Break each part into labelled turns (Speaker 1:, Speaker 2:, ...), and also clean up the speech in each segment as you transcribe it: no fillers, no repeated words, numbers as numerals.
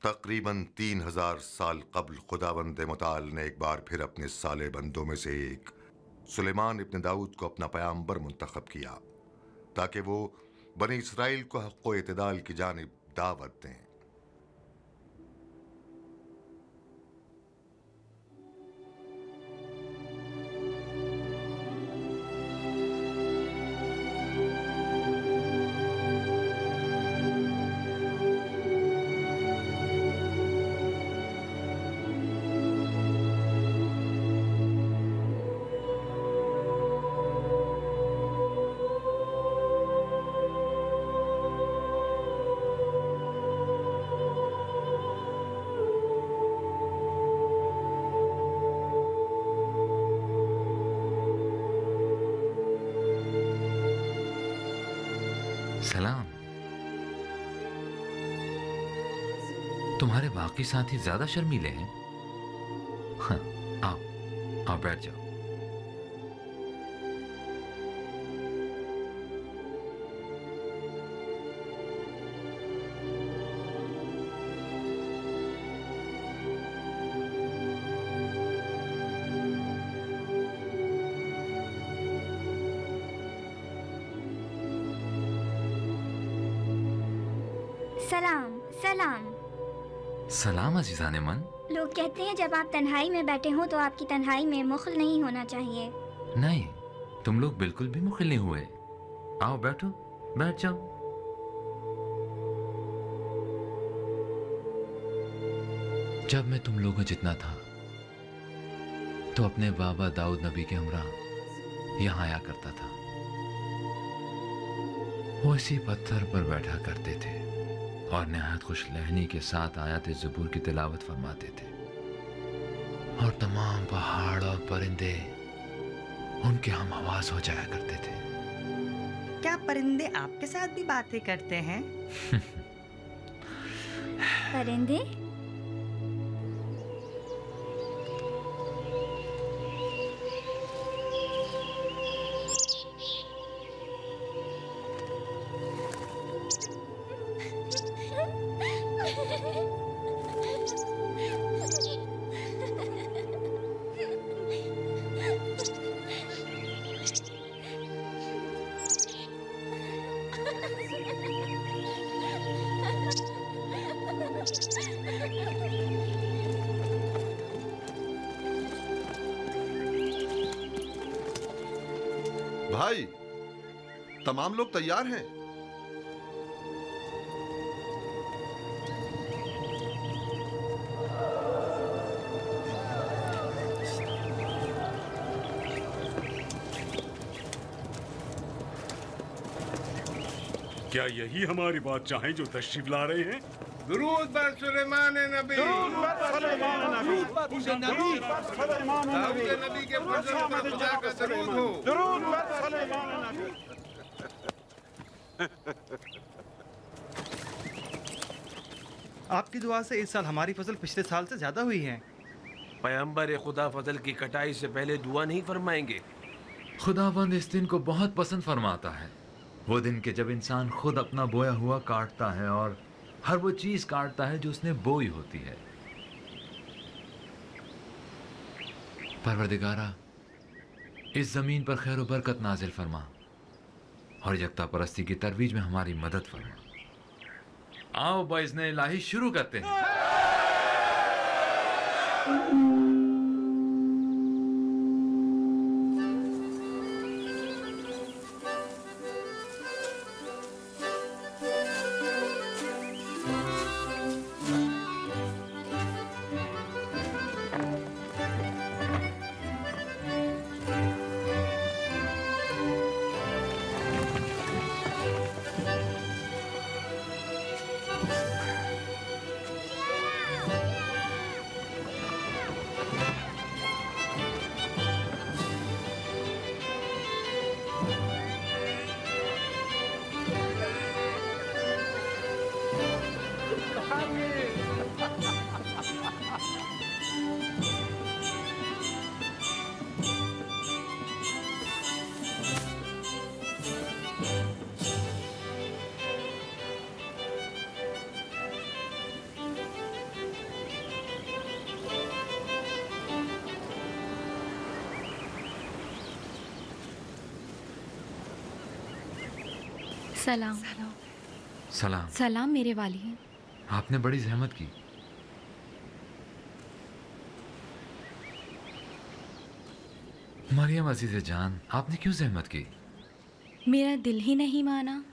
Speaker 1: तकरीबन 3000 साल कबल खुदावंद मुताल ने एक बार फिर अपने साले बंदों में से एक सुलेमान इब्न दाऊद को अपना पैगंबर मुंतखब किया ताकि वो बनी इसराइल को हक़ व इत्दाल की जानिब दावत दें।
Speaker 2: सलाम। तुम्हारे बाकी साथी ज्यादा शर्मीले हैं। हाँ, आओ आओ बैठ जाओ।
Speaker 3: सलाम सलाम।
Speaker 2: सलाम अजीजान मन।
Speaker 3: लोग कहते हैं जब आप तन्हाई में बैठे हो तो आपकी तन्हाई में मुखल नहीं होना चाहिए।
Speaker 2: नहीं, तुम लोग बिल्कुल भी मुखिल नहीं हुए। आओ बैठो, बैठ जाओ। जब मैं तुम लोगों जितना था तो अपने बाबा दाऊद नबी के हमरा यहाँ आया करता था। वो इसी पत्थर पर बैठा करते थे और नहायत खुश लहनी के साथ आयत ज़बूर की तिलावत फरमाते थे और तमाम पहाड़ और परिंदे उनके हम आवाज हो जाया करते थे।
Speaker 4: क्या परिंदे आपके साथ भी बातें करते हैं?
Speaker 3: परिंदे?
Speaker 5: भाई, तमाम लोग तैयार हैं?
Speaker 6: क्या यही हमारी बात चाहें जो तशरीफ ला रहे हैं?
Speaker 7: दुरूद बर सुलेमान नबी। दाऊद नबी के फजल पर खुदा का दरूद हो।
Speaker 8: आपकी दुआ से इस साल हमारी फसल पिछले साल से ज्यादा हुई है।
Speaker 9: पैगंबर खुदा फसल की कटाई से पहले दुआ नहीं फरमाएंगे।
Speaker 2: खुदावंद इस दिन को बहुत पसंद फरमाता है, वो दिन के जब इंसान खुद अपना बोया हुआ काटता है और हर वो चीज काटता है जो उसने बोई होती है। परवरदिगारा, इस जमीन पर खैर व बरकत नाजिल फरमा और यकता परस्ती की तरवीज में हमारी मदद फरमा। आओ बाइज़्ने इलाही शुरू करते हैं।
Speaker 10: सलाम।
Speaker 2: सलाम।
Speaker 10: सलाम मेरे वाली।
Speaker 2: आपने बड़ी जहमत की। मरियम अजीज़े जान, आपने क्यों जहमत की?
Speaker 10: मेरा दिल ही नहीं माना।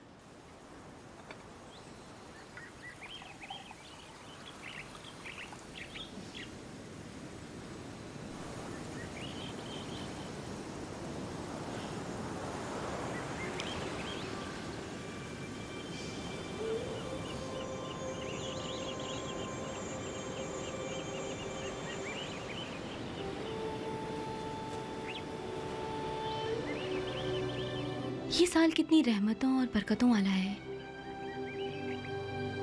Speaker 10: ये साल कितनी रहमतों और बरकतों वाला है।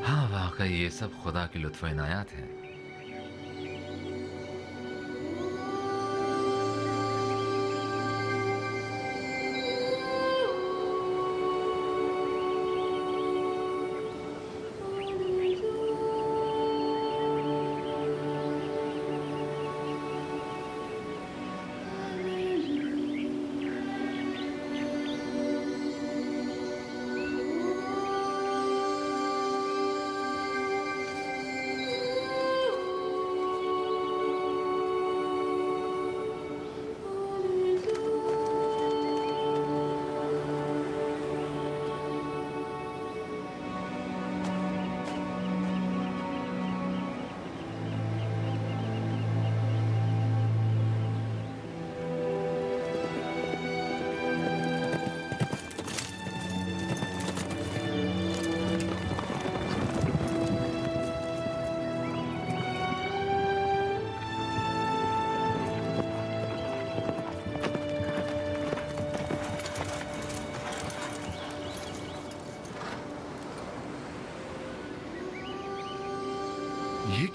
Speaker 2: हाँ वाकई ये सब खुदा की लुत्फ़ इनायत है।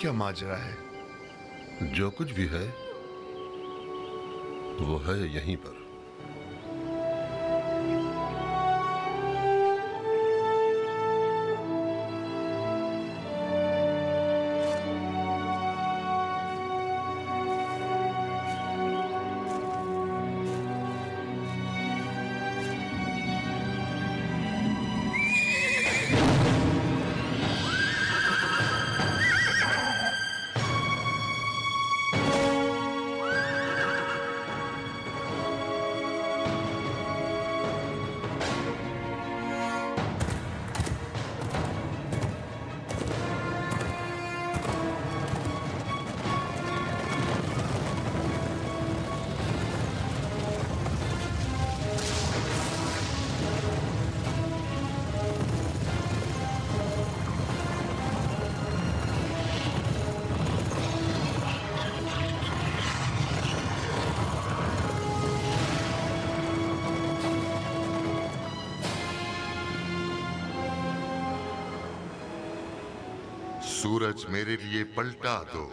Speaker 5: क्या माजरा है? जो कुछ भी है वो है यहीं पर।
Speaker 1: सूरज मेरे लिए पलटा दो।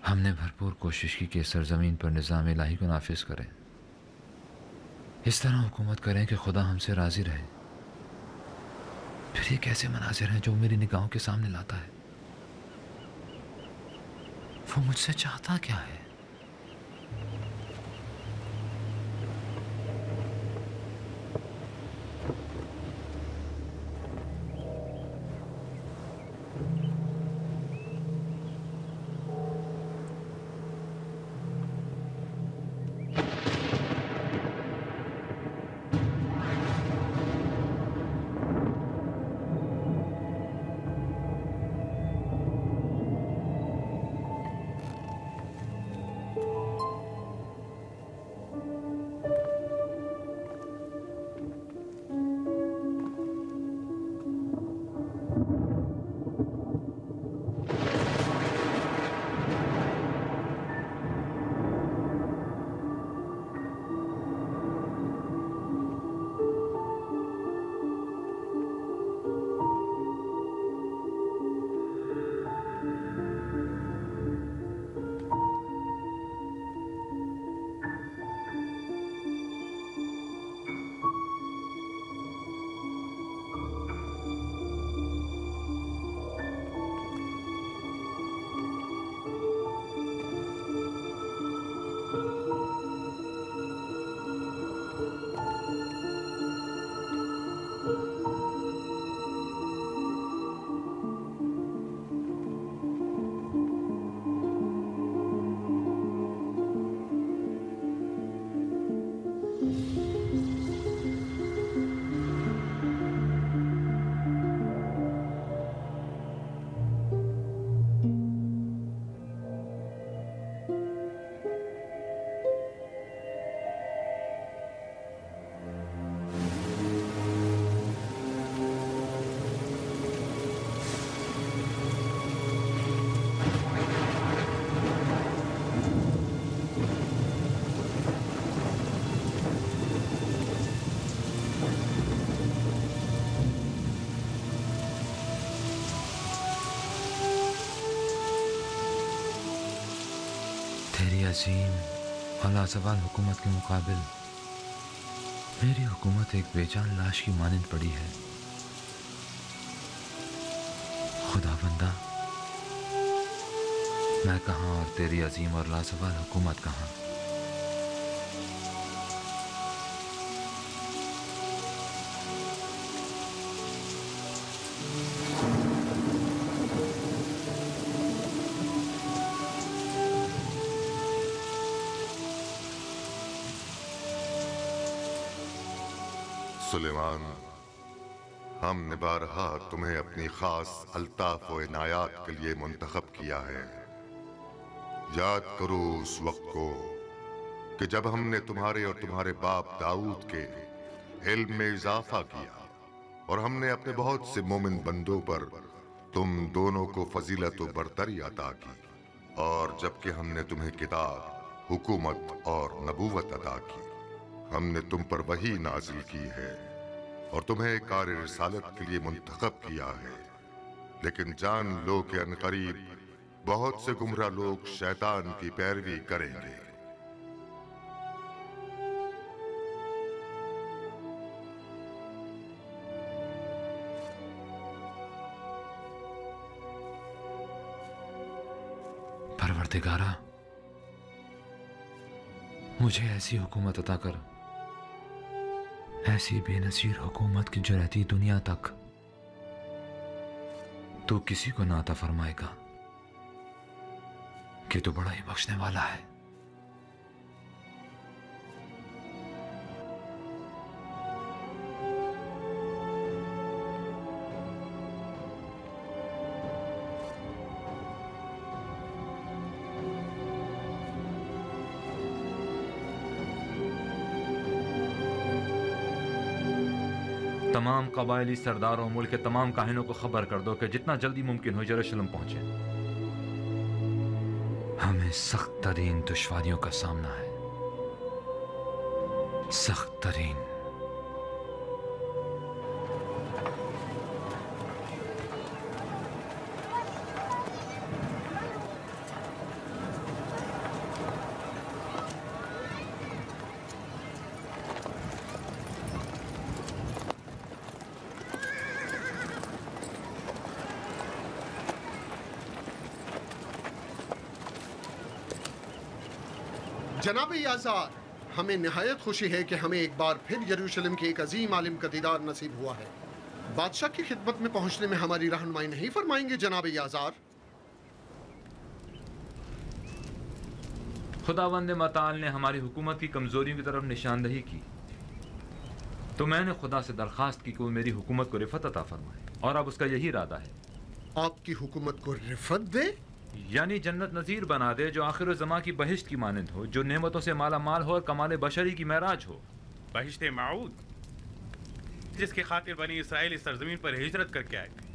Speaker 2: हमने भरपूर कोशिश की कि इस सरजमीन पर निज़ाम इलाही को नाफिज करें, इस तरह हुकूमत करें कि खुदा हमसे राज़ी रहे। फिर ये कैसे मनाजिर हैं जो मेरी निगाहों के सामने लाता है? वो मुझसे चाहता क्या है? तेरी अजीम और लाजवाल हुकूमत के मुकाबिल मेरी हुकूमत एक बेजान लाश की मानंद पड़ी है। खुदा बंदा, मैं कहाँ और तेरी अजीम और लाजवाल हुकूमत कहाँ?
Speaker 1: सुलेमान, हमने बारहा तुम्हें अपनी खास अल्ताफ व इनायात के लिए मुंतखब किया है। याद करो उस वक्त को कि जब हमने तुम्हारे और तुम्हारे बाप दाऊद के इल्म में इजाफा किया और हमने अपने बहुत से मोमिन बंदों पर तुम दोनों को फजीलत व बरतरी अता की, और जबकि हमने तुम्हें किताब, हुकूमत और नबूवत अता की, हमने तुम पर वही नाजिल की है और तुम्हें कार रिसालत के लिए मुंतखब किया है। लेकिन जान लो कि अनकरीब बहुत से गुमराह लोग शैतान की पैरवी करेंगे।
Speaker 2: परवरदिगारा, मुझे ऐसी हुकूमत अता कर, ऐसी बेनसीर हुकूमत की जो रहती दुनिया तक तू किसी को ना अता फरमाएगा, कि तू बड़ा ही बख्शने वाला है। तमाम कबायली सरदारों, मुल्क के तमाम काहिनों को खबर कर दो कि जितना जल्दी मुमकिन हो यरूशलेम पहुंचे। हमें सख्त तरीन दुश्वारियों का सामना है, सख्त तरीन।
Speaker 11: जनाब याज़ार, हमें निहायत खुशी है कि हमें एक बार फिर यरूशलेम के एक अजीम आलिम का दीदार नसीब हुआ है। बादशाह की खिदमत में पहुंचने में हमारी रहनुमाई नहीं फरमाएंगे जनाब याज़ार?
Speaker 2: खुदावंद मताल ने हमारी हुकूमत की कमजोरियों की तरफ निशानदही की, तो मैंने खुदा से दरखास्त की कि वो मेरी हुकूमत को रिफत अता फरमाए, और अब उसका यही इरादा है।
Speaker 11: आपकी हुकूमत को रिफत दे?
Speaker 2: यानी जन्नत नज़ीर बना दे, जो आखिर ज़मा की बहिश्त की मानंद हो, जो नेमतों से माला माल हो और कमाल बशरी की महराज हो।
Speaker 6: बहिश्त माऊद, जिसके खातिर बनी इसराइल इस सरजमीन पर हिजरत करके आए थे,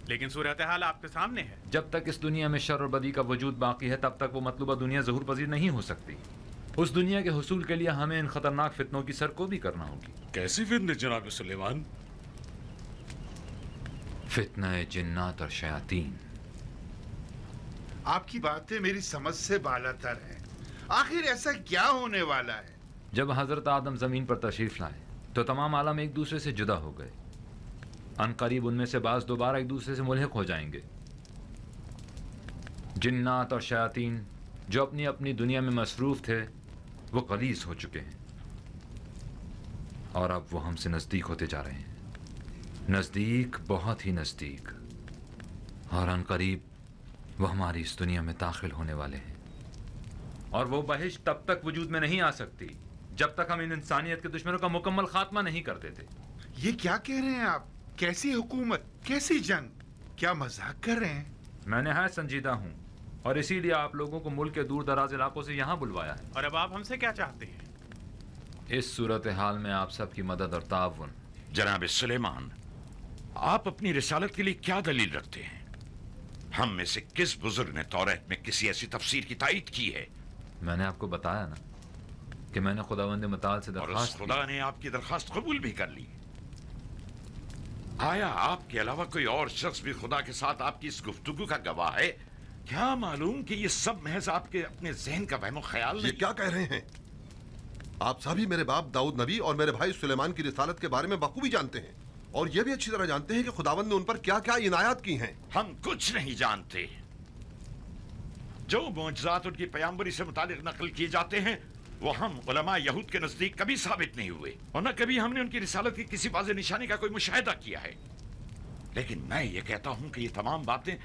Speaker 6: लेकिन सूरत हाल आपके सामने है।
Speaker 2: जब तक इस दुनिया में शर और बदी का वजूद बाकी है, तब तक वो मतलूबा दुनिया ज़हूर पजीर नहीं हो सकती। उस दुनिया के हुसूल के लिए हमें इन खतरनाक फितनों की सरकोबी करना होगी।
Speaker 6: कैसी फितने जनाब सुलेमान?
Speaker 2: फितना जिन्नात और शयातीन।
Speaker 12: आपकी बातें मेरी समझ से बालातर हैं। आखिर ऐसा क्या होने वाला है?
Speaker 2: जब हजरत आदम जमीन पर तशरीफ लाए तो तमाम आलम एक दूसरे से जुदा हो गए। अनकरीब उनमें से बाज दोबारा एक दूसरे से मुल्हिक हो जाएंगे। जिन्नात और शयातीन जो अपनी अपनी दुनिया में मसरूफ थे, वो कलीस हो चुके हैं और अब वो हमसे नजदीक होते जा रहे हैं। नजदीक, बहुत ही नजदीक। और अनकरीब वो हमारी इस दुनिया में दाखिल होने वाले हैं। और वो बहिश्त तब तक वजूद में नहीं आ सकती जब तक हम इन इंसानियत के दुश्मनों का मुकम्मल खात्मा नहीं कर देते।
Speaker 12: ये क्या कह रहे हैं आप? कैसी हुकूमत, कैसी जंग? क्या मजाक कर रहे हैं?
Speaker 2: मैं निहायत संजीदा हूँ और इसीलिए आप लोगों को मुल्क के दूर दराज इलाकों से यहाँ बुलवाया है।
Speaker 6: और अब आप हमसे क्या चाहते हैं?
Speaker 2: इस सूरत हाल में आप सबकी मदद और ताउन।
Speaker 13: जनाब सुलेमान, आप अपनी रिसालत के लिए क्या दलील रखते हैं? हम में से किस बुजुर्ग ने तौरात में किसी ऐसी तफसीर की तायीद की है?
Speaker 2: मैंने आपको बताया ना कि मैंने खुदावंद मताल से दरखास्त
Speaker 13: की। खुदा ने आपकी दरखास्त कबूल भी कर ली। आया आपके अलावा कोई और शख्स भी खुदा के साथ आपकी इस गुफ्तगू का गवाह है क्या मालूम कि ये सब महज आपके अपने जहन का वहमो ख्याल
Speaker 5: ये
Speaker 13: नहीं।
Speaker 5: क्या कह रहे हैं? आप सभी मेरे बाप दाऊद नबी और मेरे भाई सुलेमान की रिसालत के बारे में बखूबी जानते हैं और ये भी अच्छी तरह जानते हैं कि खुदावंद ने उन पर क्या क्या इनायत की हैं।
Speaker 13: हम कुछ नहीं जानते। जो मौजज़ात उनकी पयाम्बरी से मुतालिक नकल किए जाते हैं वो हम उलमा यहूद के नजदीक कभी साबित नहीं हुए और न कभी हमने उनकी रिसालत की किसी वाज़ेह निशानी का कोई मुशाहिदा किया है। लेकिन मैं ये कहता हूं कि ये तमाम बातें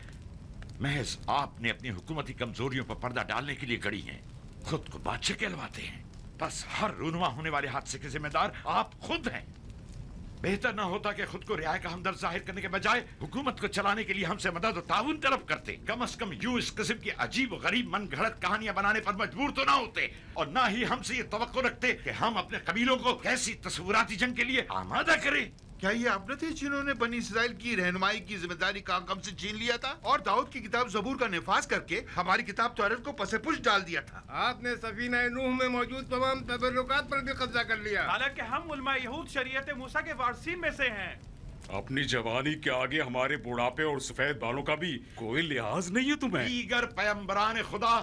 Speaker 13: महज आपने अपनी हुकूमती कमजोरियों पर पर्दा डालने के लिए गढ़ी हैं। खुद को बादशाह कहलवाते हैं। बस हर रूनुमा होने वाले हादसे के जिम्मेदार आप खुद हैं। बेहतर ना होता कि खुद को रियाया का हमदर्द जाहिर करने के बजाय हुकूमत को चलाने के लिए हमसे मदद और ताउन तलब करते। कम अज कम यूं इस किस्म की अजीब और गरीब मन घड़त कहानियां बनाने पर मजबूर तो ना होते और ना ही हमसे ये तवक्को रखते कि हम अपने कबीलों को कैसी तस्वुराती जंग के लिए आमादा करें।
Speaker 12: क्या ये आप न थे जिन्होंने बनी इसराइल की रहनुमाई की जिम्मेदारी काम से छीन लिया था और दाऊद की किताब ज़बूर का निफाज करके हमारी किताब तौरात को पसेपुश डाल दिया था?
Speaker 14: आपने सफीना नूह में मौजूद तमाम तबर्रुकात पर भी कब्जा कर लिया।
Speaker 6: हालांकि हम उलमा यहूद शरीयत मूसा के वारसीन में से हैं।
Speaker 15: अपनी जवानी के आगे हमारे बुढ़ापे और सफेद बालों का भी कोई लिहाज नहीं है तुम्हें।
Speaker 13: दीगर पैगंबरान खुदा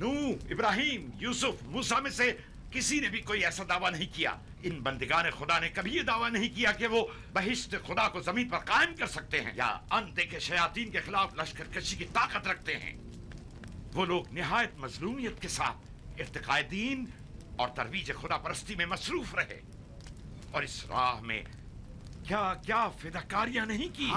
Speaker 13: नूह, इब्राहिम, यूसुफ, मूसा में से किसी ने भी कोई ऐसा दावा नहीं किया। इन बंदिगान खुदा ने कभी ये दावा नहीं किया कि वो बहिश्त खुदा को जमीन पर कायम कर सकते हैं या अनदेखे शयातीन के खिलाफ लश्कर कशी की ताकत रखते हैं। वो लोग निहायत मजलूमियत के साथ इर्तिकाए दीन और तरवीज खुदा परस्ती में मसरूफ रहे और इस राह में क्या क्या फिदाकारियां नहीं की।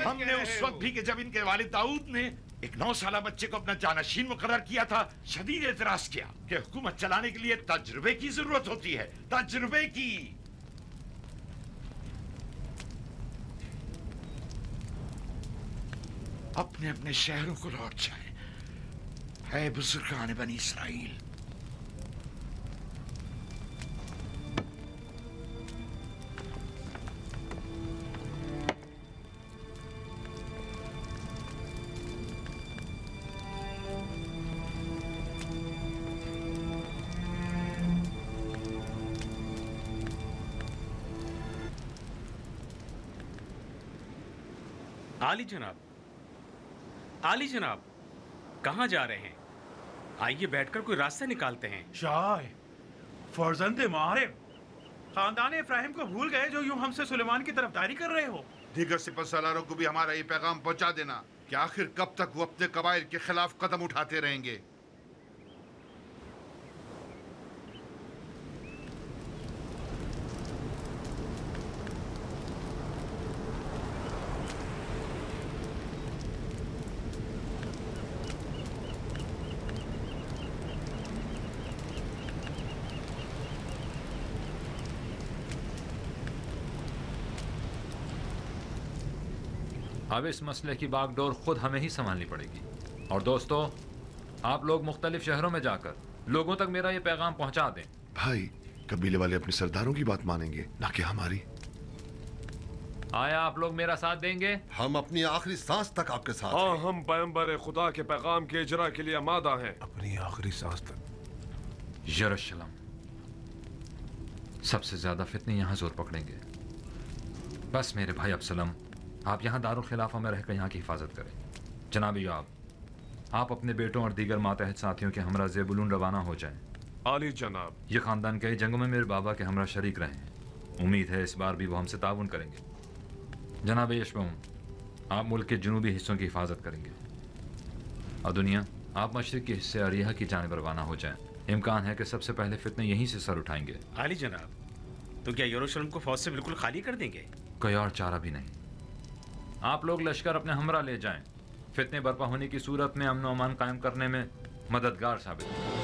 Speaker 13: हमने उस वक्त भी कि जब इनके वालिद दाऊद ने एक 9 साला बच्चे को अपना जानशीन मुकर्रर किया था शदीद एतराज किया कि हुकूमत चलाने के लिए तजुर्बे की जरूरत होती है, तजुर्बे की। अपने अपने शहरों को लौट जाए है बुजुर्गान बनी इसराइल।
Speaker 6: आली जनाब, कहाँ जा रहे हैं? आइए बैठकर कोई रास्ता निकालते हैं।
Speaker 16: शाह फर्जंदे मारे खानदान इब्राहिम को भूल गए जो यूं हमसे सुलेमान की तरफदारी कर रहे हो।
Speaker 12: दीगर सिपहसालारों को भी हमारा ये पैगाम पहुंचा देना कि आखिर कब तक वो अपने कबाइल के खिलाफ कदम उठाते रहेंगे।
Speaker 2: अब इस मसले की बागडोर खुद हमें ही संभालनी पड़ेगी। और दोस्तों, आप लोग मुख्तलिफ शहरों में जाकर लोगों तक मेरा ये पैगाम पहुंचा दें।
Speaker 5: भाई, कबीले वाले अपने सरदारों की बात मानेंगे, ना कि हमारी।
Speaker 2: आया आप लोग मेरा साथ देंगे?
Speaker 5: हम अपनी आखिरी सांस तक आपके साथ
Speaker 15: हाँ,
Speaker 5: हैं।
Speaker 15: हम पैगंबर खुदा के पैगाम के इजरा के लिए आमादा हैं।
Speaker 5: अपनी आखिरी सांस तक।
Speaker 2: यरूशलेम, सबसे ज्यादा फितने यहाँ जोर पकड़ेंगे। बस मेरे भाई अब्सलम, आप यहाँ दारुल खिलाफा में रहकर यहाँ की हिफाजत करें। जनाब योआब, आप अपने बेटों और दीगर मातहत साथियों के हमरा ज़ेबुलून रवाना हो जाएं।
Speaker 15: आली जनाब।
Speaker 2: ये ख़ानदान कई जंगों में मेरे बाबा के हमरा शरीक रहे हैं। उम्मीद है इस बार भी वो हमसे ताउन करेंगे। जनाब यशबऊन, आप मुल्क के जनूबी हिस्सों की हिफाजत करेंगे और दुनिया, आप मशरिक के हिस्से अरिया की जानिब रवाना हो जाएं। इम्कान है कि सबसे पहले फितने यहीं से सर उठाएंगे।
Speaker 6: आली जनाब, तो क्या यरूशलेम को फौज से बिल्कुल खाली कर देंगे?
Speaker 2: कोई और चारा भी नहीं। आप लोग लश्कर अपने हमरा ले जाएं। फितने बर्पा होने की सूरत में अमन अमान कायम करने में मददगार साबित हों।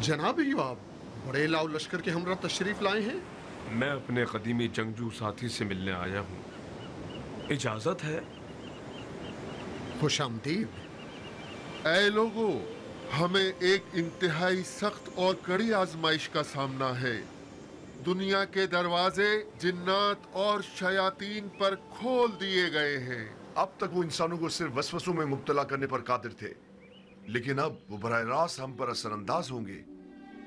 Speaker 11: जनाब यूआब, बड़े लाव लश्कर के हमरा तशरीफ लाए हैं।
Speaker 17: मैं अपने कदीमी जंगजू साथी से मिलने आया हूँ, इजाजत है?
Speaker 11: खुशामदीद।
Speaker 5: ऐ लोगो, हमें एक इंतहाई सख्त और कड़ी आजमाइश का सामना है। दुनिया के दरवाजे जिन्नात और शयातीन पर खोल दिए गए हैं।
Speaker 18: अब तक वो इंसानों को सिर्फ वसवसों में मुब्तला करने पर कादिर थे, लेकिन अब वो बराह रास्त हम पर असरअंदाज होंगे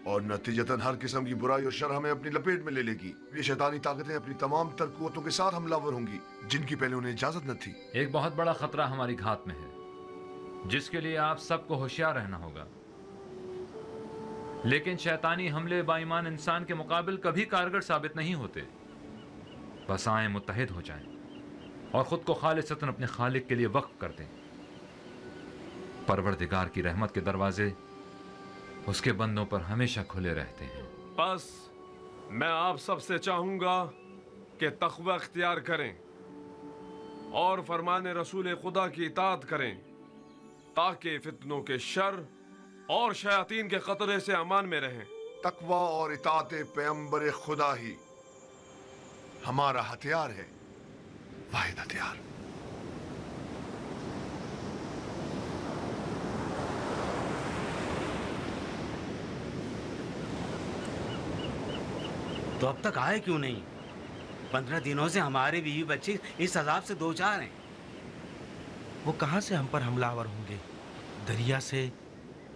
Speaker 18: और नतीजतन हर किस्म की बुराई और शर हमें अपनी लपेट में ले लेगी। ये शैतानी ताकतें अपनी तमाम तर कुव्वतों के साथ हमलावर होंगी, जिनकी पहले उन्हें इजाजत न थी।
Speaker 2: एक बहुत बड़ा खतरा हमारी घात में है, जिसके लिए आप सबको होशियार रहना होगा। लेकिन शैतानी हमले बाईमान इंसान के मुकाबिल कभी कारगर साबित नहीं होते। बस आए मुत्तहिद हो जाएं और खुद को खालिसतन अपने खालिक के लिए वक्फ कर दें। परवरदिगार की रहमत के दरवाजे उसके बंदों पर हमेशा खुले रहते हैं।
Speaker 17: बस मैं आप सबसे चाहूंगा कि तक़वा इख्तियार करें और फरमान रसूल खुदा की इताअत करें, ताकि फितनों के शर और शयातीन के खतरे से अमान में रहें।
Speaker 18: तकवा और इताअत पैगंबर खुदा ही हमारा हथियार है, वाहिद हथियार।
Speaker 19: तो अब तक आए क्यों नहीं? 15 दिनों से हमारे बीवी बच्चे इस अजाब से दो चार हैं।
Speaker 9: वो कहाँ से हम पर हमलावर होंगे? दरिया से,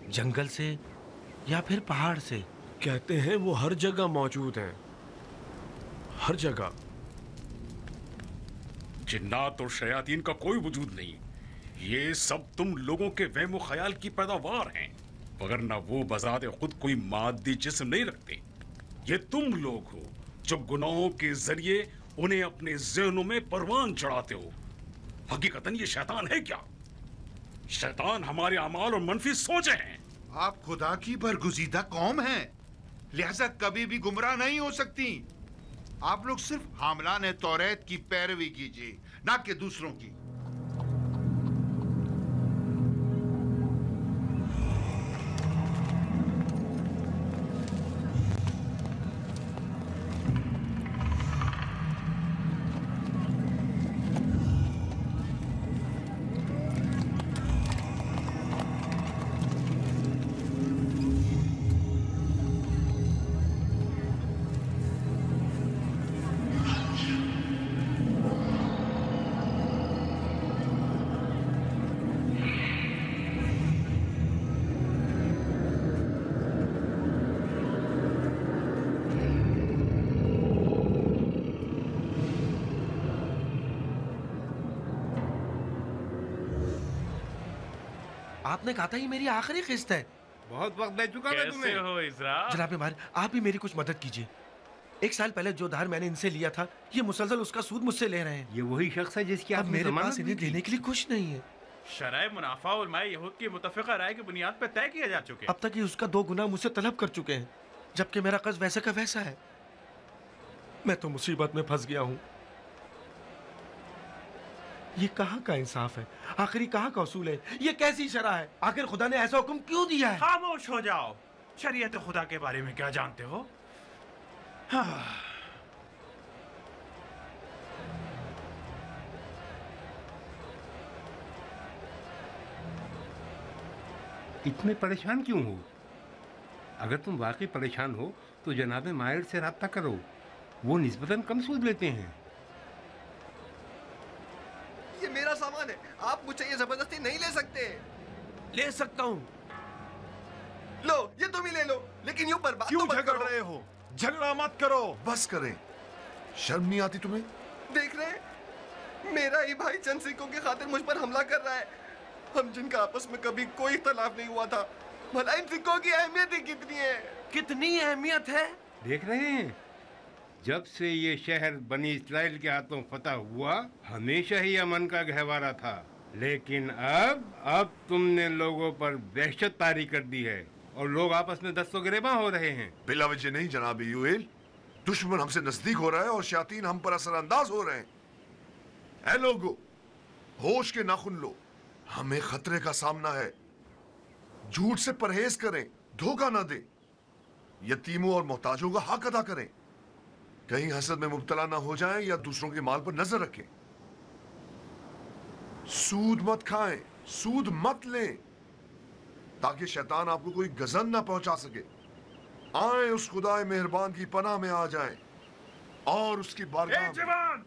Speaker 9: जंगल से या फिर पहाड़ से?
Speaker 17: कहते हैं वो हर जगह मौजूद हैं, हर जगह।
Speaker 15: जिन्नात और शयातीन का कोई वजूद नहीं, ये सब तुम लोगों के वहम ख्याल की पैदावार हैं, वरना वो बजाते खुद कोई मादी जिस्म नहीं रखते। ये तुम लोग हो जो गुनाहों के जरिए उन्हें अपने ज़हनों में परवान चढ़ाते हो। हकीकतन ये शैतान है क्या? शैतान हमारे अमाल और मनफी सोचे हैं।
Speaker 12: आप खुदा की बरगुज़ीदा कौम हैं, लिहाजा कभी भी गुमराह नहीं हो सकती। आप लोग सिर्फ हामलान तौरेत की पैरवी कीजिए, ना कि दूसरों की।
Speaker 9: आपने कहा था ये मेरी आखिरी किस्त है।
Speaker 14: बहुत वक्त दे चुका मैं तुम्हें।
Speaker 6: कैसे हो इज़रा?
Speaker 9: जनाब मार, आप भी मेरी कुछ मदद कीजिए। 1 साल पहले जो धार मैंने इनसे लिया था, ये मुसलसल उसका सूद मुझसे ले रहे हैं।
Speaker 14: ये वही शख्स है जिसकी
Speaker 9: अब मेरे पास इन्हें देने के लिए कुछ नहीं है।
Speaker 6: शराय मुनाफा और उलमाए यहूद की मुतफ़िक़ा राय की बुनियाद पर तय किया जा चुके।
Speaker 9: अब तक ये उसका 2 गुना मुझसे तलब कर चुके हैं, जबकि मेरा कर्ज वैसे का वैसा है। मैं तो मुसीबत में फंस गया हूँ। ये कहाँ का इंसाफ है? आखिरी कहाँ का उसूल है? ये कैसी शरअ है? आखिर खुदा ने ऐसा हुक्म क्यों दिया है?
Speaker 6: खामोश हो जाओ। शरीयत खुदा के बारे में क्या जानते हो? हाँ।
Speaker 14: इतने परेशान क्यों हो? अगर तुम वाकई परेशान हो तो जनाब मायर से राब्ता करो, वो निस्बतन कम सूद लेते हैं।
Speaker 20: ये मेरा सामान है, आप मुझे ये जबरदस्ती नहीं ले सकते।
Speaker 9: ले सकता हूँ।
Speaker 20: लो, ये तुम ही ले लो, लेकिन यूं बर्बाद
Speaker 18: क्यों
Speaker 20: तो मत
Speaker 18: झगड़
Speaker 20: करो।
Speaker 18: रहे हो? झगड़ा मत करो। बस करें। शर्म नहीं आती तुम्हें?
Speaker 20: देख रहे हैं, मेरा ही भाई चंद सिक्कों की खातिर मुझ पर हमला कर रहा है। हम जिनका आपस में कभी कोई इख्तलाफ नहीं हुआ था, भला इन सिक्कों की अहमियत ही कितनी है?
Speaker 9: कितनी अहमियत है?
Speaker 14: देख रहे हैं, जब से ये शहर बनी इस्राइल के हाथों फतह हुआ, हमेशा ही अमन का गहवारा था। लेकिन अब तुमने लोगों पर दहशत तारी कर दी है और लोग आपस में दस्तों गिरेबां हो रहे हैं।
Speaker 18: बिला वजह नहीं जनाब यूएल, दुश्मन हमसे नजदीक हो रहा है और शयातीन हम पर असरअंदाज हो रहे हैं। ऐ लोगो, होश के नाखुन लो, हमें खतरे का सामना है। झूठ से परहेज करें, धोखा ना दें। यतीमों और मोहताजों का हक अदा करें, कहीं हसद में मुब्तला ना हो जाएं या दूसरों के माल पर नजर रखें। सूद मत खाएं, सूद मत लें, ताकि शैतान आपको कोई गजन ना पहुंचा सके। आए उस खुदाए मेहरबान की पनाह में आ जाएं और उसकी बारगाह में।
Speaker 16: जवान,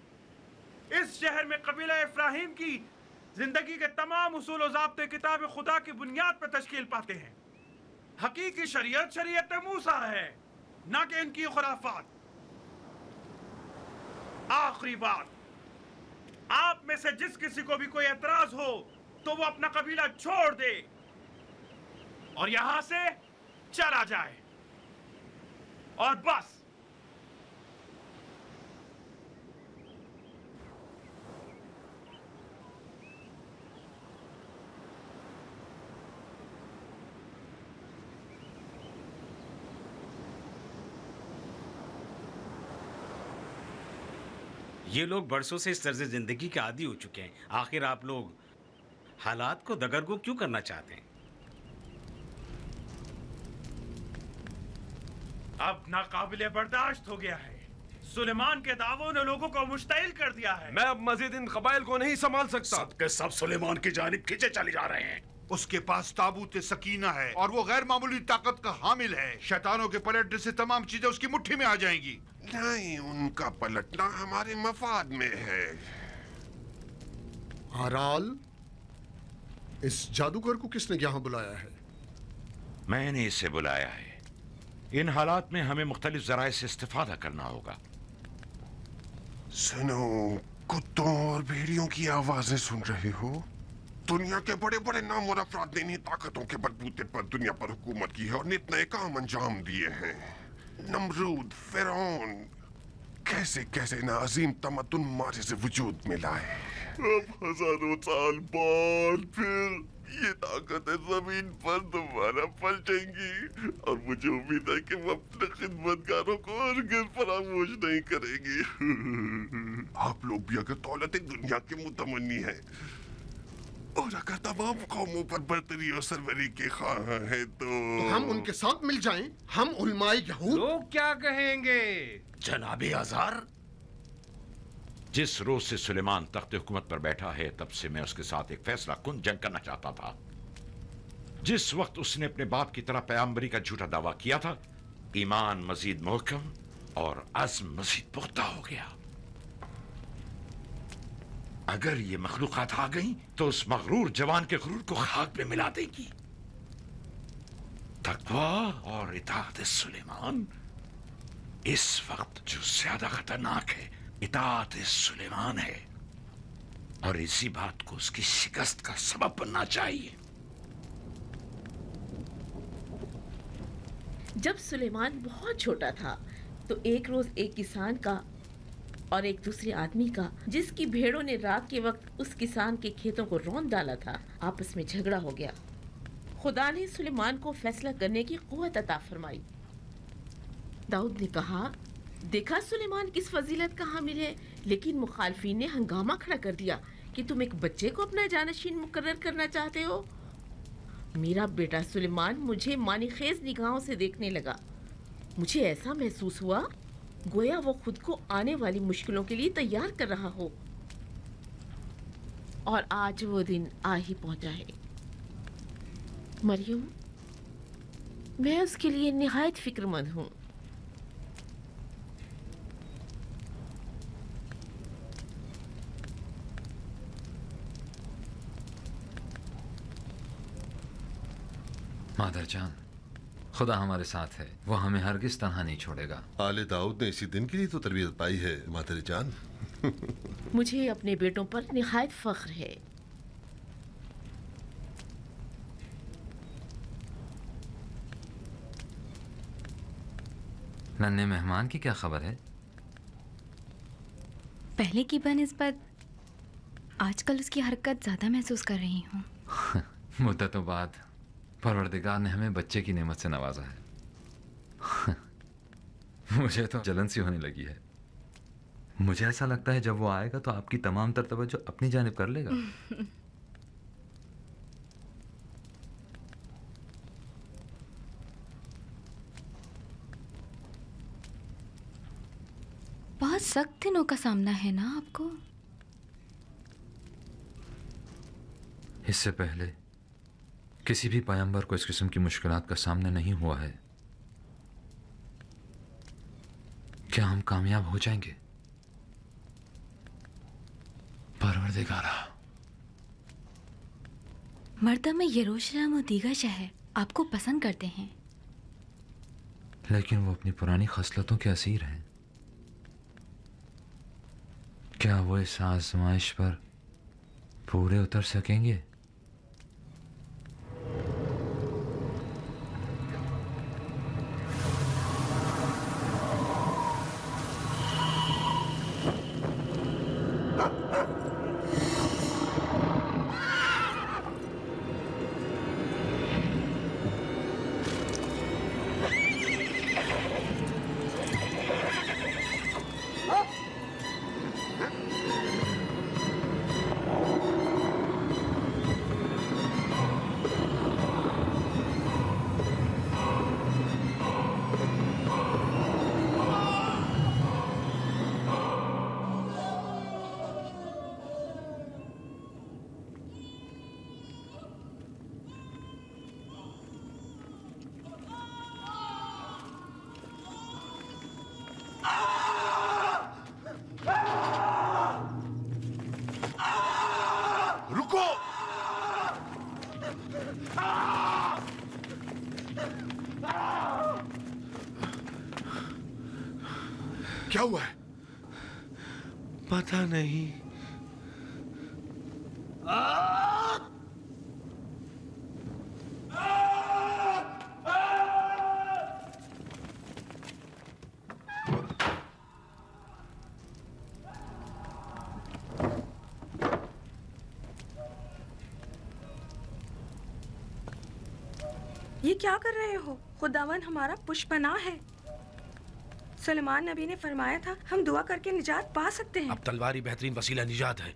Speaker 16: इस शहर में कबीला इब्राहिम की जिंदगी के तमाम उसूल और ज़ाब्ते किताब खुदा की बुनियाद पर तश्कील पाते हैं। हकीकी शरीयत शरीयत मूसा है, ना कि इनकी खुराफात। आखिरी बात, आप में से जिस किसी को भी कोई एतराज हो तो वो अपना कबीला छोड़ दे और यहां से चला जाए, और बस।
Speaker 19: ये लोग बरसों से इस तर्ज जिंदगी के आदी हो चुके हैं। आखिर आप लोग हालात को दगरगो क्यों करना चाहते हैं?
Speaker 16: अब नाकाबिले बर्दाश्त हो गया है। सुलेमान के दावों ने लोगों को मुश्तइल कर दिया है।
Speaker 17: मैं अब मजीद इन कबाइल को नहीं संभाल सकता।
Speaker 12: सबके सब सुलेमान की जानिब खींचे चले जा रहे हैं। उसके पास ताबूत सकीना है और वो गैर मामूली ताकत का हामिल है। शैतानों के पलटने से तमाम चीजें उसकी मुट्ठी में आ जाएंगी।
Speaker 5: नहीं, उनका पलटना हमारे मफाद में है।
Speaker 11: आराल, इस जादूगर को किसने यहाँ बुलाया है?
Speaker 13: मैंने इसे बुलाया है। इन हालात में हमें मुख्तलिफ जराए से इस्तेफादा करना होगा।
Speaker 5: सुनो, कुत्तों और भेड़ियों की आवाजें सुन रहे हो? दुनिया के बड़े बड़े नाम और अफराद ने इन्हीं ताकतों के बलबूते पर दुनिया पर हुकूमत की है और नित नए काम अंजाम दिए हैं। नमरूद, फिरौन, कैसे कैसे ना अजीम तमद्दुन मारे से वजूद में लाए। अब हजारों साल बाद फिर ये ताकतें जमीन पर दोबारा पलटेंगी और मुझे उम्मीद है कि वो अपने खिदमतगारों को हरगिज़ फरामोश नहीं करेंगी। आप लोग भी अगर दौलत दुनिया के मुतमन्नी हैं और अगर तमाम कौमों पर बर्तरी और सरवरी के ख्वाह हैं तो
Speaker 11: हम उनके साथ मिल जाएं। हम उलमाए यहूद।
Speaker 14: लोग क्या कहेंगे?
Speaker 19: जनाबे आज़ार,
Speaker 13: जिस रोज से सुलेमान तख्त हुकूमत पर बैठा है तब से मैं उसके साथ एक फैसला कुन जंग करना चाहता था। जिस वक्त उसने अपने बाप की तरह पैगंबरी का झूठा दावा किया था, ईमान मजीद मुहकम और अज़्म मजीद पुख्ता हो गया। अगर ये मखलूकात आ गई तो उस मगरूर जवान के गुरूर को खाक में मिला देगी। तकवा और इताअत सुलेमान इस वक्त जो ज्यादा खतरनाक है, इताअत सुलेमान है, और इसी बात को उसकी शिकस्त का सबब बनना चाहिए।
Speaker 21: जब सुलेमान बहुत छोटा था तो एक रोज एक किसान का और एक दूसरे आदमी का, जिसकी भेड़ों ने रात के वक्त उस किसान के खेतों को रौंद डाला था, आपस में झगड़ा हो गया। खुदा ने सुलेमान को फैसला करने की कुव्वत अता फरमाई। दाऊद ने कहा, देखा सुलेमान किस फजीलत का हामिल है, लेकिन मुखालफीन ने हंगामा खड़ा कर दिया कि तुम एक बच्चे को अपना जानशीन मुकर्रर करना चाहते हो। मेरा बेटा सुलेमान मुझे मानीखेज निगाहों से देखने लगा। मुझे ऐसा महसूस हुआ गोया वो खुद को आने वाली मुश्किलों के लिए तैयार कर रहा हो, और आज वो दिन आ ही पहुंचा है। मरियम, मैं उसके लिए निहायत फिक्रमंद हूँ।
Speaker 2: मादर जान, खुदा हमारे साथ है, वो हमें हरगिज तन्हा नहीं छोड़ेगा।
Speaker 5: आले दाऊद ने इसी दिन के लिए तो तरबियत पाई है मादर जान।
Speaker 21: मुझे अपने बेटों पर निहायत फख्र है।
Speaker 2: नन्हे मेहमान की क्या खबर है?
Speaker 10: पहले की बनिस्बत आजकल उसकी हरकत ज्यादा महसूस कर रही हूँ।
Speaker 2: मुद्दतों बाद परवरदिगार ने हमें बच्चे की नेमत से नवाजा है। मुझे तो जलन सी होने लगी है। मुझे ऐसा लगता है जब वो आएगा तो आपकी तमाम तर तवज्जो अपनी जानिब कर लेगा।
Speaker 10: बहुत सख्त दिनों का सामना है ना आपको?
Speaker 2: इससे पहले किसी भी पैगंबर को इस किस्म की मुश्किलात का सामना नहीं हुआ है। क्या हम कामयाब हो जाएंगे? परवरदिगारा,
Speaker 10: मर्दम यरूशलेम और दीगर शहर आपको पसंद करते हैं,
Speaker 2: लेकिन वो अपनी पुरानी खसलतों के असीर हैं। क्या वो इस आजमाइश पर पूरे उतर सकेंगे?
Speaker 18: क्या हुआ है?
Speaker 9: पता नहीं।
Speaker 4: ये क्या कर रहे हो? खुदावन हमारा पुष्पनाह है। सुलेमान नबी ने फरमाया था हम दुआ करके निजात पा सकते हैं।
Speaker 9: अब तलवार ही बेहतरीन वसीला निजात है।